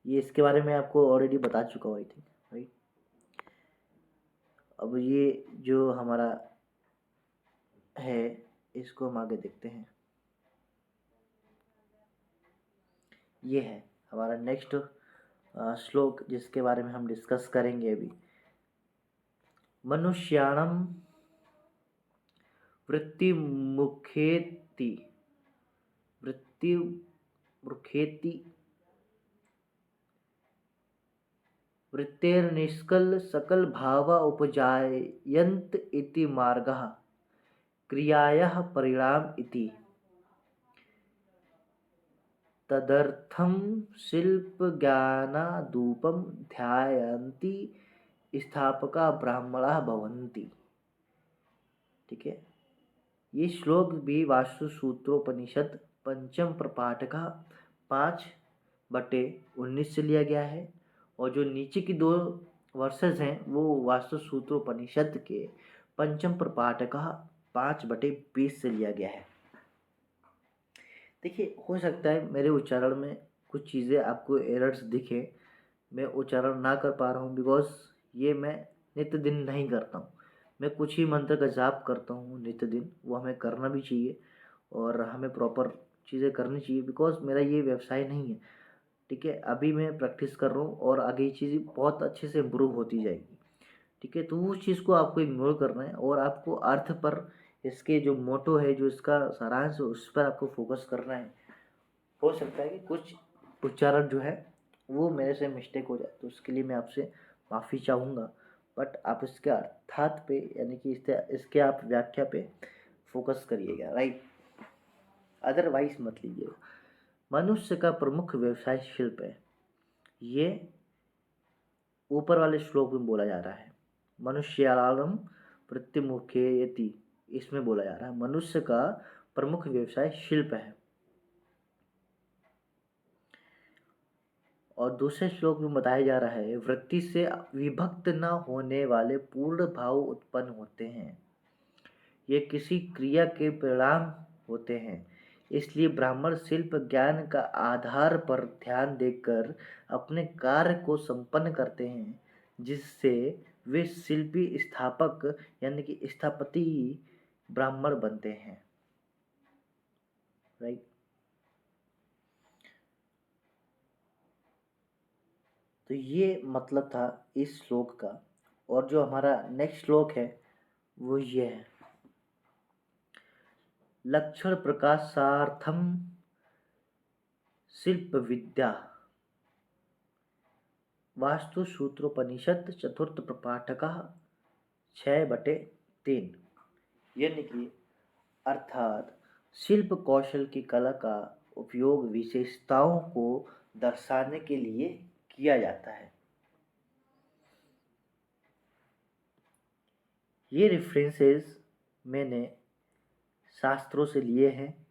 ये इसके बारे में आपको ऑलरेडी बता चुका हूँ आई थिंक, राइट। अब ये जो हमारा है इसको हम आगे देखते हैं। ये है हमारा नेक्स्ट श्लोक जिसके बारे में हम डिस्कस करेंगे अभी। मनुष्याणम वृत्तिमुखेति वृत्तिमुखेति वृत्तेर्निष्कल सकल भावा उपजायन्त इति मार्गः क्रियायाः परिणाम इति। तदर्थं शिल्पज्ञानादूपं ध्यायन्ति स्थापका ब्राह्मणाः भवन्ति। ठीक है, ये श्लोक भी वास्तु सूत्रोपनिषद पंचम प्रपाठ का 5/19 से लिया गया है, और जो नीचे की 2 वर्सेस हैं वो वास्तु सूत्रोपनिषद के पंचम प्रपाठ का 5/20 से लिया गया है। देखिए, हो सकता है मेरे उच्चारण में कुछ चीज़ें आपको एरर्स दिखे, मैं उच्चारण ना कर पा रहा हूँ बिकॉज ये मैं नित्य दिन नहीं करता हूँ। मैं कुछ ही मंत्र का जाप करता हूँ नित्य दिन, वो हमें करना भी चाहिए और हमें प्रॉपर चीज़ें करनी चाहिए बिकॉज मेरा ये व्यवसाय नहीं है। ठीक है, अभी मैं प्रैक्टिस कर रहा हूँ और आगे ये चीज़ बहुत अच्छे से इम्प्रूव होती जाएगी। ठीक है, तो उस चीज़ को आपको इग्नोर करना है और आपको अर्थ पर, इसके जो मोटो है, जो इसका सारांश है, उस पर आपको फोकस करना है। हो सकता है कि कुछ उच्चारण जो है वो मेरे से मिस्टेक हो जाए, तो उसके लिए मैं आपसे माफ़ी चाहूँगा, बट आप इसके अर्थात पे यानी कि इसके आप व्याख्या पे फोकस करिएगा, राइट। अदरवाइज मत लीजिएगा। मनुष्य का प्रमुख व्यवसाय शिल्प है, ये ऊपर वाले श्लोक में बोला जा रहा है। मनुष्याणाम वृत्तिमुखेति, इसमें बोला जा रहा है मनुष्य का प्रमुख व्यवसाय शिल्प है। और दूसरे श्लोक में बताया जा रहा है वृत्ति से विभक्त न होने वाले पूर्ण भाव उत्पन्न होते हैं, ये किसी क्रिया के परिणाम होते हैं। इसलिए ब्राह्मण शिल्प ज्ञान का आधार पर ध्यान देकर अपने कार्य को संपन्न करते हैं, जिससे वे शिल्पी स्थापक यानी कि स्थापति ब्राह्मण बनते हैं, राइट। तो ये मतलब था इस श्लोक का। और जो हमारा नेक्स्ट श्लोक है वो ये है। लक्षण प्रकाशार्थम शिल्प विद्या, वास्तु सूत्रोपनिषद चतुर्थ प्रपाठक 6/3, यानी कि अर्थात शिल्प कौशल की कला का उपयोग विशेषताओं को दर्शाने के लिए किया जाता है। ये रेफरेंसेस मैंने शास्त्रों से लिए हैं,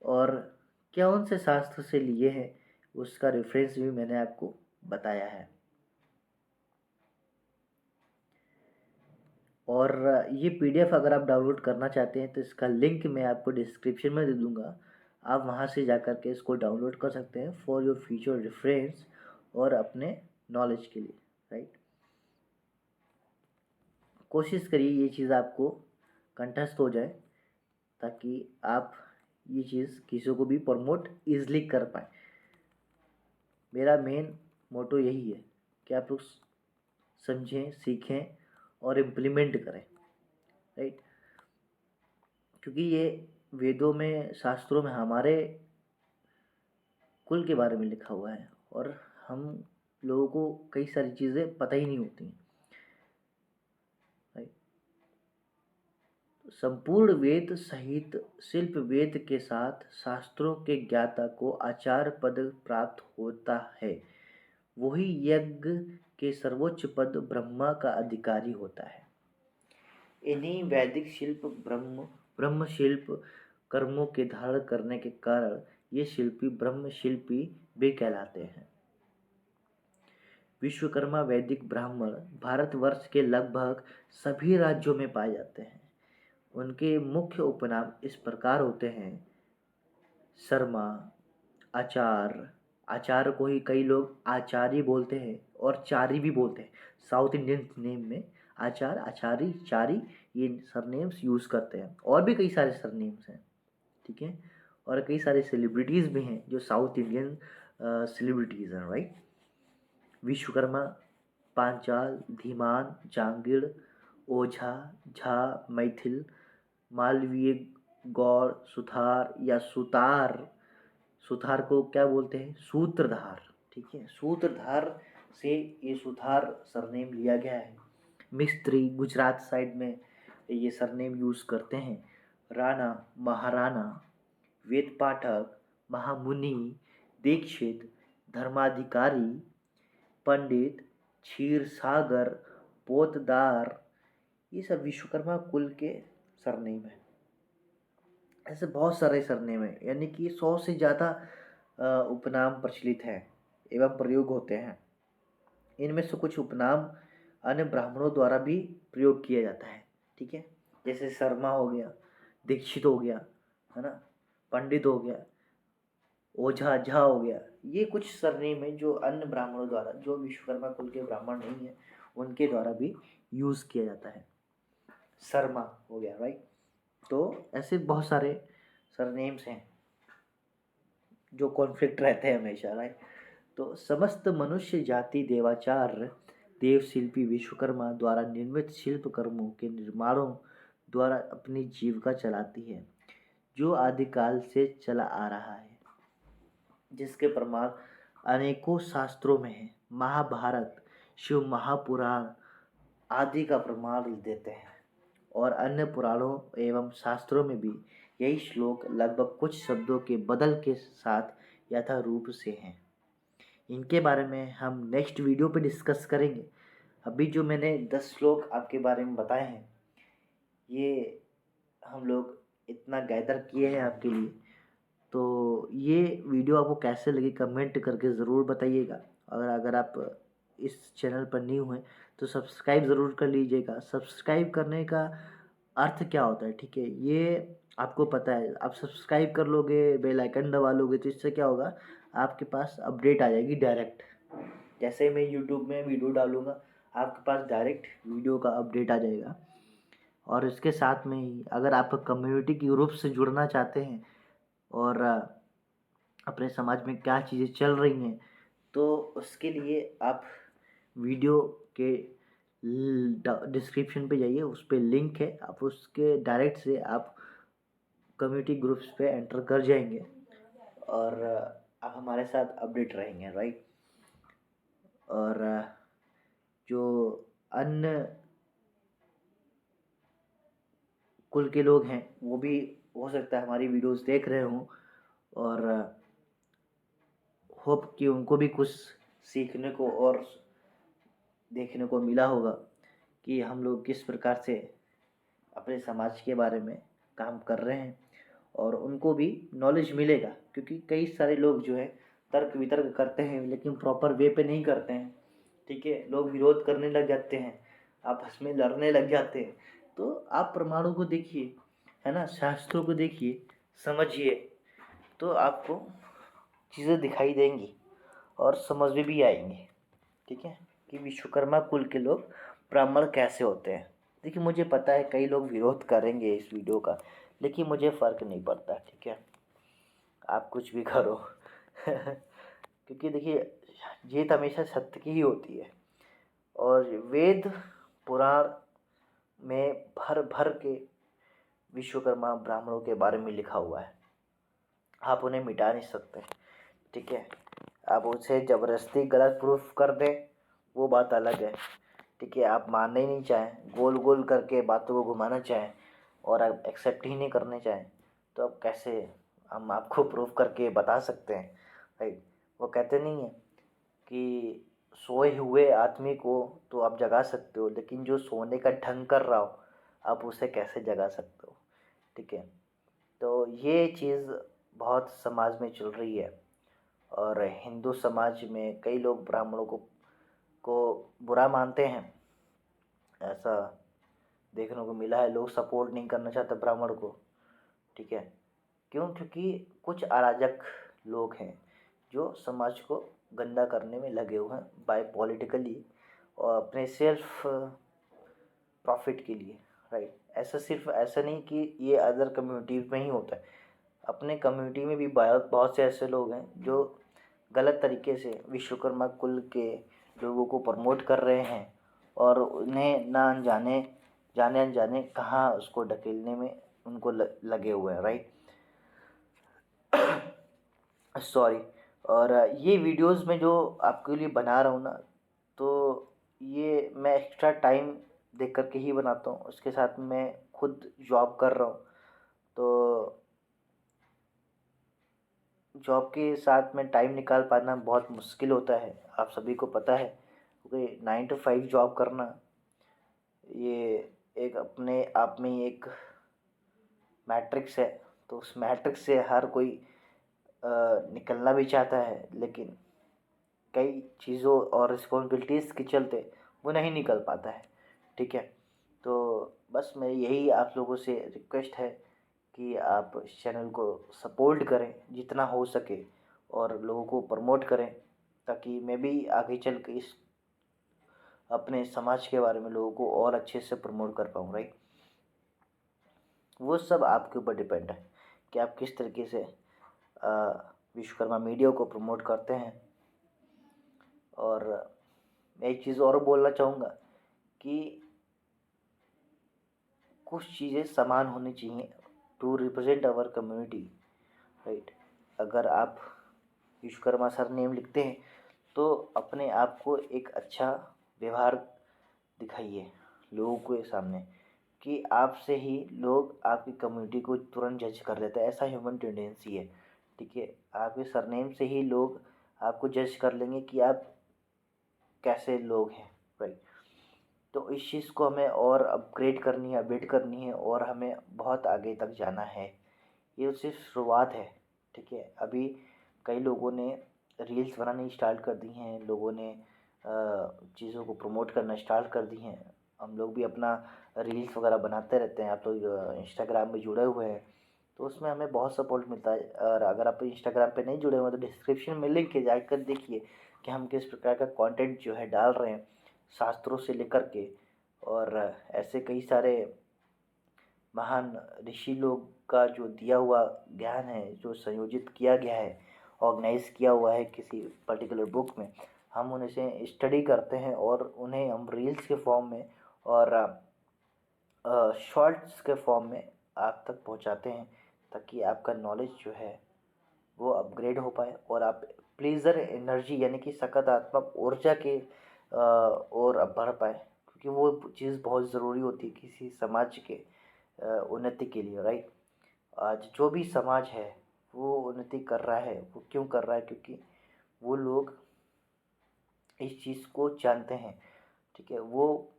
और कौन से शास्त्र से लिए हैं उसका रेफरेंस भी मैंने आपको बताया है। और ये पीडीएफ अगर आप डाउनलोड करना चाहते हैं तो इसका लिंक मैं आपको डिस्क्रिप्शन में दे दूँगा, आप वहाँ से जा कर के इसको डाउनलोड कर सकते हैं फॉर योर फ्यूचर रेफरेंस और अपने नॉलेज के लिए, राइट। कोशिश करिए ये चीज़ आपको कंठस्थ हो जाए ताकि आप ये चीज़ किसी को भी प्रमोट ईजिली कर पाएँ। मेरा मेन मोटो यही है कि आप लोग समझें, सीखें और इम्प्लीमेंट करें, राइट। क्योंकि ये वेदों में, शास्त्रों में हमारे कुल के बारे में लिखा हुआ है और हम लोगों को कई सारी चीज़ें पता ही नहीं होती हैं, राइट। संपूर्ण वेद सहित शिल्प वेद के साथ शास्त्रों के ज्ञाता को आचार्य पद प्राप्त होता है। वही यज्ञ के सर्वोच्च पद ब्रह्मा का अधिकारी होता है। इन्हीं वैदिक शिल्प ब्रह्म शिल्प कर्मों के धारण करने के कारण ये शिल्पी ब्रह्म शिल्पी भी कहलाते हैं। विश्वकर्मा वैदिक ब्राह्मण भारतवर्ष के लगभग सभी राज्यों में पाए जाते हैं। उनके मुख्य उपनाम इस प्रकार होते हैं: शर्मा, आचार्य। आचार्य को ही कई लोग आचार्य बोलते हैं और चारी भी बोलते हैं। साउथ इंडियन नेम में आचार्य, आचार्य, चारी, ये सरनेम्स यूज़ करते हैं। और भी कई सारे सरनेम्स हैं, ठीक है। और कई सारे सेलिब्रिटीज़ भी हैं जो साउथ इंडियन सेलिब्रिटीज़ हैं, राइट। विश्वकर्मा, पांचाल, धीमान, जांगिड़, ओझा, झा, मैथिल, मालवीय, गौड़, सुथार या सुतार। सुथार को क्या बोलते हैं? सूत्रधार, ठीक है। सूत्रधार से ये सुथार सरनेम लिया गया है। मिस्त्री गुजरात साइड में ये सरनेम यूज़ करते हैं। राणा, महाराणा, वेद पाठक, महामुनि, दीक्षित, धर्माधिकारी, पंडित, क्षीर सागर, पोतदार, ये सब विश्वकर्मा कुल के सरनेम हैं। ऐसे बहुत सारे सरनेम हैं, यानी कि 100 से ज़्यादा उपनाम प्रचलित हैं एवं प्रयोग होते हैं। इनमें से कुछ उपनाम अन्य ब्राह्मणों द्वारा भी प्रयोग किया जाता है, ठीक है। जैसे शर्मा हो गया, दीक्षित हो गया, है ना, पंडित हो गया, ओझा, झा हो गया। ये कुछ सरनेम है जो अन्य ब्राह्मणों द्वारा, जो विश्वकर्मा कुल के ब्राह्मण नहीं है, उनके द्वारा भी यूज़ किया जाता है। शर्मा हो गया, राइट। तो ऐसे बहुत सारे सरनेम्स हैं जो कॉन्फ्लिक्ट रहते हैं हमेशा, राइट। तो समस्त मनुष्य जाति देवाचार्य देव शिल्पी विश्वकर्मा द्वारा निर्मित शिल्प कर्मों के निर्माणों द्वारा अपनी जीविका चलाती है, जो आदिकाल से चला आ रहा है, जिसके प्रमाण अनेकों शास्त्रों में है। महाभारत, शिव महापुराण आदि का प्रमाण देते हैं और अन्य पुराणों एवं शास्त्रों में भी यही श्लोक लगभग कुछ शब्दों के बदल के साथ यथारूप से हैं। इनके बारे में हम नेक्स्ट वीडियो पे डिस्कस करेंगे। अभी जो मैंने 10 श्लोक आपके बारे में बताए हैं, ये हम लोग इतना गैदर किए हैं आपके लिए। तो ये वीडियो आपको कैसे लगी कमेंट करके ज़रूर बताइएगा। अगर आप इस चैनल पर न्यू हैं तो सब्सक्राइब ज़रूर कर लीजिएगा। सब्सक्राइब करने का अर्थ क्या होता है, ठीक है, ये आपको पता है। आप सब्सक्राइब कर लोगे, बेल आइकन दबा लोगे, तो इससे क्या होगा, आपके पास अपडेट आ जाएगी डायरेक्ट। जैसे मैं यूट्यूब में वीडियो डालूँगा, आपके पास डायरेक्ट वीडियो का अपडेट आ जाएगा। और इसके साथ में ही अगर आप कम्युनिटी के ग्रुप से जुड़ना चाहते हैं और अपने समाज में क्या चीज़ें चल रही हैं, तो उसके लिए आप वीडियो के डिस्क्रिप्शन पे जाइए, उस पर लिंक है, आप उसके डायरेक्ट से आप कम्युनिटी ग्रुप्स पे एंटर कर जाएंगे और आप हमारे साथ अपडेट रहेंगे, राइट। और जो अन्य कुल के लोग हैं वो भी हो सकता है हमारी वीडियोस देख रहे हों और होप कि उनको भी कुछ सीखने को और देखने को मिला होगा कि हम लोग किस प्रकार से अपने समाज के बारे में काम कर रहे हैं, और उनको भी नॉलेज मिलेगा। क्योंकि कई सारे लोग जो है तर्क वितर्क करते हैं लेकिन प्रॉपर वे पे नहीं करते हैं, ठीक है। लोग विरोध करने लग जाते हैं, आपस में लड़ने लग जाते हैं। तो आप प्रमाणों को देखिए, है ना, शास्त्रों को देखिए, समझिए, तो आपको चीज़ें दिखाई देंगी और समझ में भी आएंगी, ठीक है, कि विश्वकर्मा कुल के लोग ब्राह्मण कैसे होते हैं। देखिए, मुझे पता है कई लोग विरोध करेंगे इस वीडियो का, लेकिन मुझे फ़र्क नहीं पड़ता, ठीक है, आप कुछ भी करो क्योंकि देखिए, जीत हमेशा सत्य की ही होती है। और वेद पुराण में भर भर के विश्वकर्मा ब्राह्मणों के बारे में लिखा हुआ है, आप उन्हें मिटा नहीं सकते, ठीक है। आप उसे ज़बरदस्ती गलत प्रूफ कर दें, वो बात अलग है, ठीक है। आप मानना ही नहीं चाहें, गोल गोल करके बातों को घुमाना चाहें और आप एक्सेप्ट ही नहीं करने चाहें, तो अब कैसे हम आपको प्रूफ करके बता सकते हैं, राइट। वो कहते नहीं है कि सोए हुए आदमी को तो आप जगा सकते हो, लेकिन जो सोने का ढंग कर रहा हो आप उसे कैसे जगा सकते हो, ठीक है। तो ये चीज़ बहुत समाज में चल रही है और हिंदू समाज में कई लोग ब्राह्मणों को को बुरा मानते हैं, ऐसा देखने को मिला है। लोग सपोर्ट नहीं करना चाहते ब्राह्मण को, ठीक है। क्यों? क्योंकि कुछ अराजक लोग हैं जो समाज को गंदा करने में लगे हुए हैं बाय पॉलिटिकली और अपने सेल्फ प्रॉफिट के लिए, राइट। ऐसा सिर्फ ऐसा नहीं कि ये अदर कम्युनिटीज़ में ही होता है, अपने कम्युनिटी में भी बहुत बहुत से ऐसे लोग हैं जो गलत तरीके से विश्वकर्मा कुल के लोगों को प्रमोट कर रहे हैं और उन्हें ना अनजाने जाने अनजाने कहाँ उसको ढकेलने में उनको लगे हुए हैं, राइट। सॉरी। और ये वीडियोस में जो आपके लिए बना रहा हूँ ना, तो ये मैं एक्स्ट्रा टाइम दे कर के ही बनाता हूँ। उसके साथ मैं खुद जॉब कर रहा हूँ, तो जॉब के साथ में टाइम निकाल पाना बहुत मुश्किल होता है, आप सभी को पता है। क्योंकि 9 to 5 जॉब करना ये एक अपने आप में ही एक मैट्रिक्स है। तो उस मैट्रिक्स से हर कोई निकलना भी चाहता है, लेकिन कई चीज़ों और रिस्पॉन्सिबिलिटीज़ के चलते वो नहीं निकल पाता है, ठीक है। तो बस मेरी यही आप लोगों से रिक्वेस्ट है कि आप इस चैनल को सपोर्ट करें जितना हो सके और लोगों को प्रमोट करें, ताकि मैं भी आगे चल के इस अपने समाज के बारे में लोगों को और अच्छे से प्रमोट कर पाऊँ, राइट। वो सब आपके ऊपर डिपेंड है कि आप किस तरीके से विश्वकर्मा मीडिया को प्रमोट करते हैं। और मैं एक चीज़ और बोलना चाहूँगा कि कुछ चीज़ें समान होनी चाहिए to represent our community, right. अगर आप विश्वकर्मा सर नेम लिखते हैं तो अपने आप को एक अच्छा व्यवहार दिखाइए लोगों के सामने, कि आपसे ही लोग आपकी कम्युनिटी को तुरंत जज कर लेते हैं। ऐसा ह्यूमन टेंडेंसी है, ठीक है। आपके सरनेम से ही लोग आपको जज कर लेंगे कि आप कैसे लोग हैं, राइट। तो इस चीज़ को हमें और अपग्रेड करनी है, अपडेट करनी है और हमें बहुत आगे तक जाना है। ये सिर्फ शुरुआत है, ठीक है। अभी कई लोगों ने रील्स बनानी स्टार्ट कर दी हैं, लोगों ने चीज़ों को प्रमोट करना स्टार्ट कर दी हैं। हम लोग भी अपना रील्स वगैरह बनाते रहते हैं। आप तो इंस्टाग्राम में जुड़े हुए हैं, तो उसमें हमें बहुत सपोर्ट मिलता है। और अगर आप इंस्टाग्राम पे नहीं जुड़े हुए हैं तो डिस्क्रिप्शन में लिंक है, जाकर देखिए कि हम किस प्रकार का कंटेंट जो है डाल रहे हैं, शास्त्रों से लेकर के। और ऐसे कई सारे महान ऋषि लोग का जो दिया हुआ ज्ञान है, जो संयोजित किया गया है, ऑर्गेनाइज किया हुआ है किसी पर्टिकुलर बुक में, हम उन्हें स्टडी करते हैं और उन्हें हम रील्स के फॉर्म में और शॉर्ट्स के फॉर्म में आप तक पहुंचाते हैं, ताकि आपका नॉलेज जो है वो अपग्रेड हो पाए और आप प्लीज़र एनर्जी यानी कि सकारात्मक ऊर्जा के ओर बढ़ पाए। क्योंकि वो चीज़ बहुत ज़रूरी होती है किसी समाज के उन्नति के लिए, राइट। आज जो भी समाज है वो उन्नति कर रहा है, वो क्यों कर रहा है? क्योंकि वो लोग इस चीज़ को जानते हैं, ठीक है। वो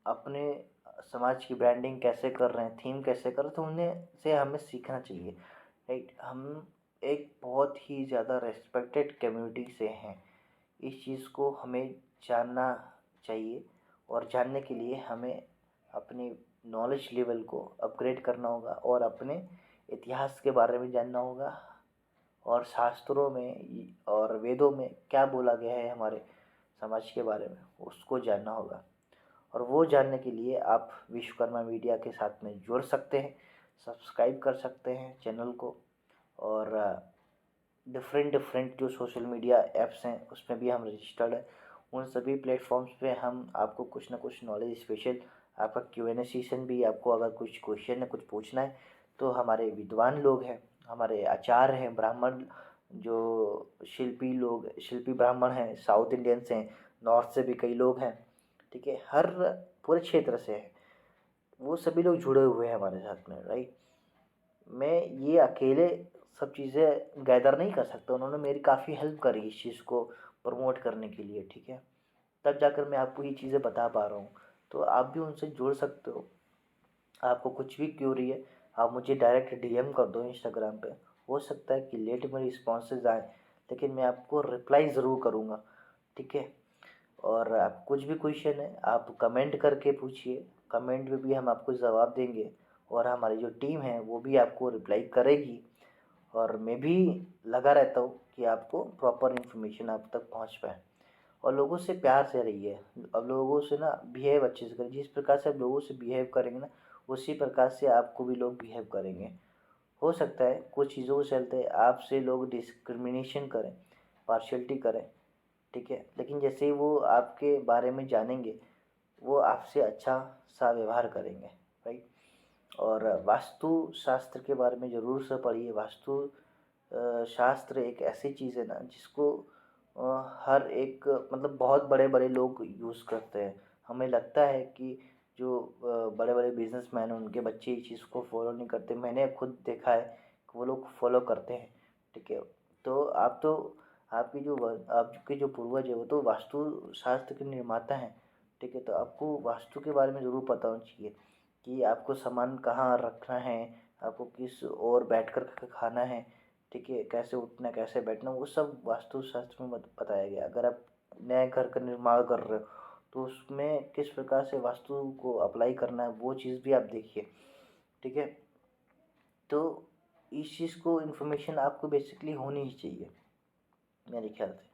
अपने समाज की ब्रांडिंग कैसे कर रहे हैं, थीम कैसे कर रहे हैं, तो उन्हें से हमें सीखना चाहिए, राइट। हम एक बहुत ही ज़्यादा रेस्पेक्टेड कम्युनिटी से हैं, इस चीज़ को हमें जानना चाहिए। और जानने के लिए हमें अपनी नॉलेज लेवल को अपग्रेड करना होगा और अपने इतिहास के बारे में जानना होगा और शास्त्रों में और वेदों में क्या बोला गया है हमारे समाज के बारे में, उसको जानना होगा। और वो जानने के लिए आप विश्वकर्मा मीडिया के साथ में जुड़ सकते हैं, सब्सक्राइब कर सकते हैं चैनल को। और डिफरेंट डिफरेंट जो सोशल मीडिया ऐप्स हैं उसमें भी हम रजिस्टर्ड हैं। उन सभी प्लेटफॉर्म्स पे हम आपको कुछ ना कुछ नॉलेज स्पेशल आपका Q&A सेशन भी, आपको अगर कुछ क्वेश्चन है कुछ पूछना है तो हमारे विद्वान लोग हैं, हमारे आचार्य हैं, ब्राह्मण जो शिल्पी ब्राह्मण हैं, साउथ इंडियंस हैं, नॉर्थ से भी कई लोग हैं, ठीक है। हर पूरे क्षेत्र से है, वो सभी लोग जुड़े हुए हैं हमारे साथ में, राइट। मैं ये अकेले सब चीज़ें गैदर नहीं कर सकता, उन्होंने मेरी काफ़ी हेल्प करी इस चीज़ को प्रमोट करने के लिए, ठीक है। तब जाकर मैं आपको ये चीज़ें बता पा रहा हूँ। तो आप भी उनसे जुड़ सकते हो। आपको कुछ भी क्यूरी है आप मुझे डायरेक्ट DM कर दो इंस्टाग्राम पे। हो सकता है कि लेट में रिस्पॉन्सेज आए, लेकिन मैं आपको रिप्लाई ज़रूर करूँगा, ठीक है। और आप कुछ भी क्वेश्चन है आप कमेंट करके पूछिए, कमेंट में भी हम आपको जवाब देंगे और हमारी जो टीम है वो भी आपको रिप्लाई करेगी। और मैं भी लगा रहता हूँ कि आपको प्रॉपर इन्फॉर्मेशन आप तक पहुँच पाए। और लोगों से प्यार से रहिए। अब लोगों से ना बिहेव अच्छे से करें, जिस प्रकार से आप लोगों से बिहेव करेंगे ना उसी प्रकार से आपको भी लोग बिहेव करेंगे। हो सकता है कुछ चीज़ों के चलते आपसे लोग डिस्क्रिमिनेशन करें, पार्शियलिटी करें, ठीक है, लेकिन जैसे ही वो आपके बारे में जानेंगे वो आपसे अच्छा सा व्यवहार करेंगे, राइट। और वास्तु शास्त्र के बारे में ज़रूर से पढ़िए। वास्तु शास्त्र एक ऐसी चीज़ है ना जिसको हर एक मतलब बहुत बड़े बड़े लोग यूज़ करते हैं। हमें लगता है कि जो बड़े बड़े बिजनेसमैन हैं उनके बच्चे इस चीज़ को फॉलो नहीं करते। मैंने खुद देखा है कि वो लोग फॉलो करते हैं, ठीक है। तो आपके जो पूर्वज है वो तो वास्तु शास्त्र के निर्माता हैं, ठीक है। तो आपको वास्तु के बारे में ज़रूर पता होना चाहिए कि आपको सामान कहाँ रखना है, आपको किस ओर बैठकर खाना है, ठीक है, कैसे उठना कैसे बैठना, वो सब वास्तुशास्त्र में बताया गया। अगर आप नए घर का निर्माण कर रहे हो तो उसमें किस प्रकार से वास्तु को अप्लाई करना है वो चीज़ भी आप देखिए, ठीक है। तो इस चीज़ को इन्फॉर्मेशन आपको बेसिकली होनी ही चाहिए मेरे ख्याल से।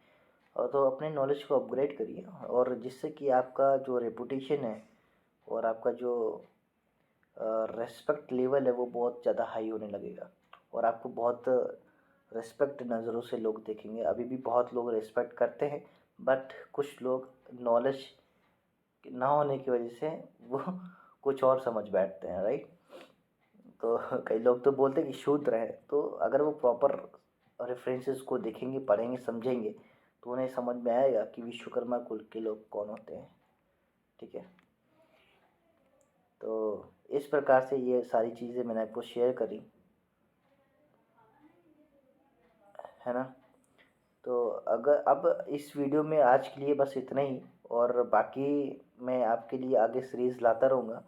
और तो अपने नॉलेज को अपग्रेड करिए और जिससे कि आपका जो रेपुटेशन है और आपका जो रेस्पेक्ट लेवल है वो बहुत ज़्यादा हाई होने लगेगा। और आपको बहुत रेस्पेक्ट नज़रों से लोग देखेंगे। अभी भी बहुत लोग रेस्पेक्ट करते हैं बट कुछ लोग नॉलेज ना होने की वजह से वो कुछ और समझ बैठते हैं, राइट। तो कई लोग तो बोलते हैं कि शूद्र है, तो अगर वो प्रॉपर रेफरेंसेस को देखेंगे पढ़ेंगे समझेंगे तो उन्हें समझ में आएगा कि विश्वकर्मा कुल के लोग कौन होते हैं, ठीक है। तो इस प्रकार से ये सारी चीज़ें मैंने आपको शेयर करी, है ना। तो अगर अब इस वीडियो में आज के लिए बस इतना ही, और बाकी मैं आपके लिए आगे सीरीज़ लाता रहूँगा।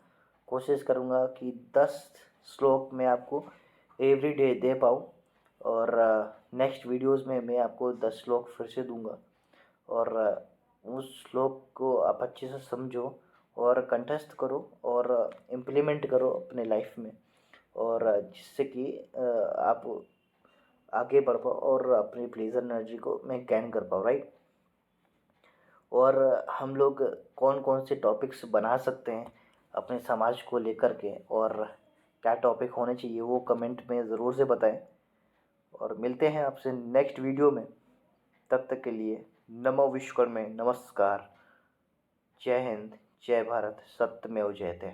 कोशिश करूँगा कि 10 श्लोक मैं आपको एवरी डे दे पाऊँ। और नेक्स्ट वीडियोस में मैं आपको 10 श्लोक फिर से दूँगा। और उस श्लोक को आप अच्छे से समझो और कंठस्थ करो और इम्प्लीमेंट करो अपने लाइफ में। और जिससे कि आप आगे बढ़ पाओ और अपनी प्लेज़र एनर्जी को मैं गेन कर पाऊँ, राइट। और हम लोग कौन कौन से टॉपिक्स बना सकते हैं अपने समाज को लेकर के, और क्या टॉपिक होने चाहिए वो कमेंट में ज़रूर से बताएं। और मिलते हैं आपसे नेक्स्ट वीडियो में। तब तक के लिए नमो विश्वकर्मे, नमस्कार, जय हिंद, जय भारत, सत्यमेव जयते।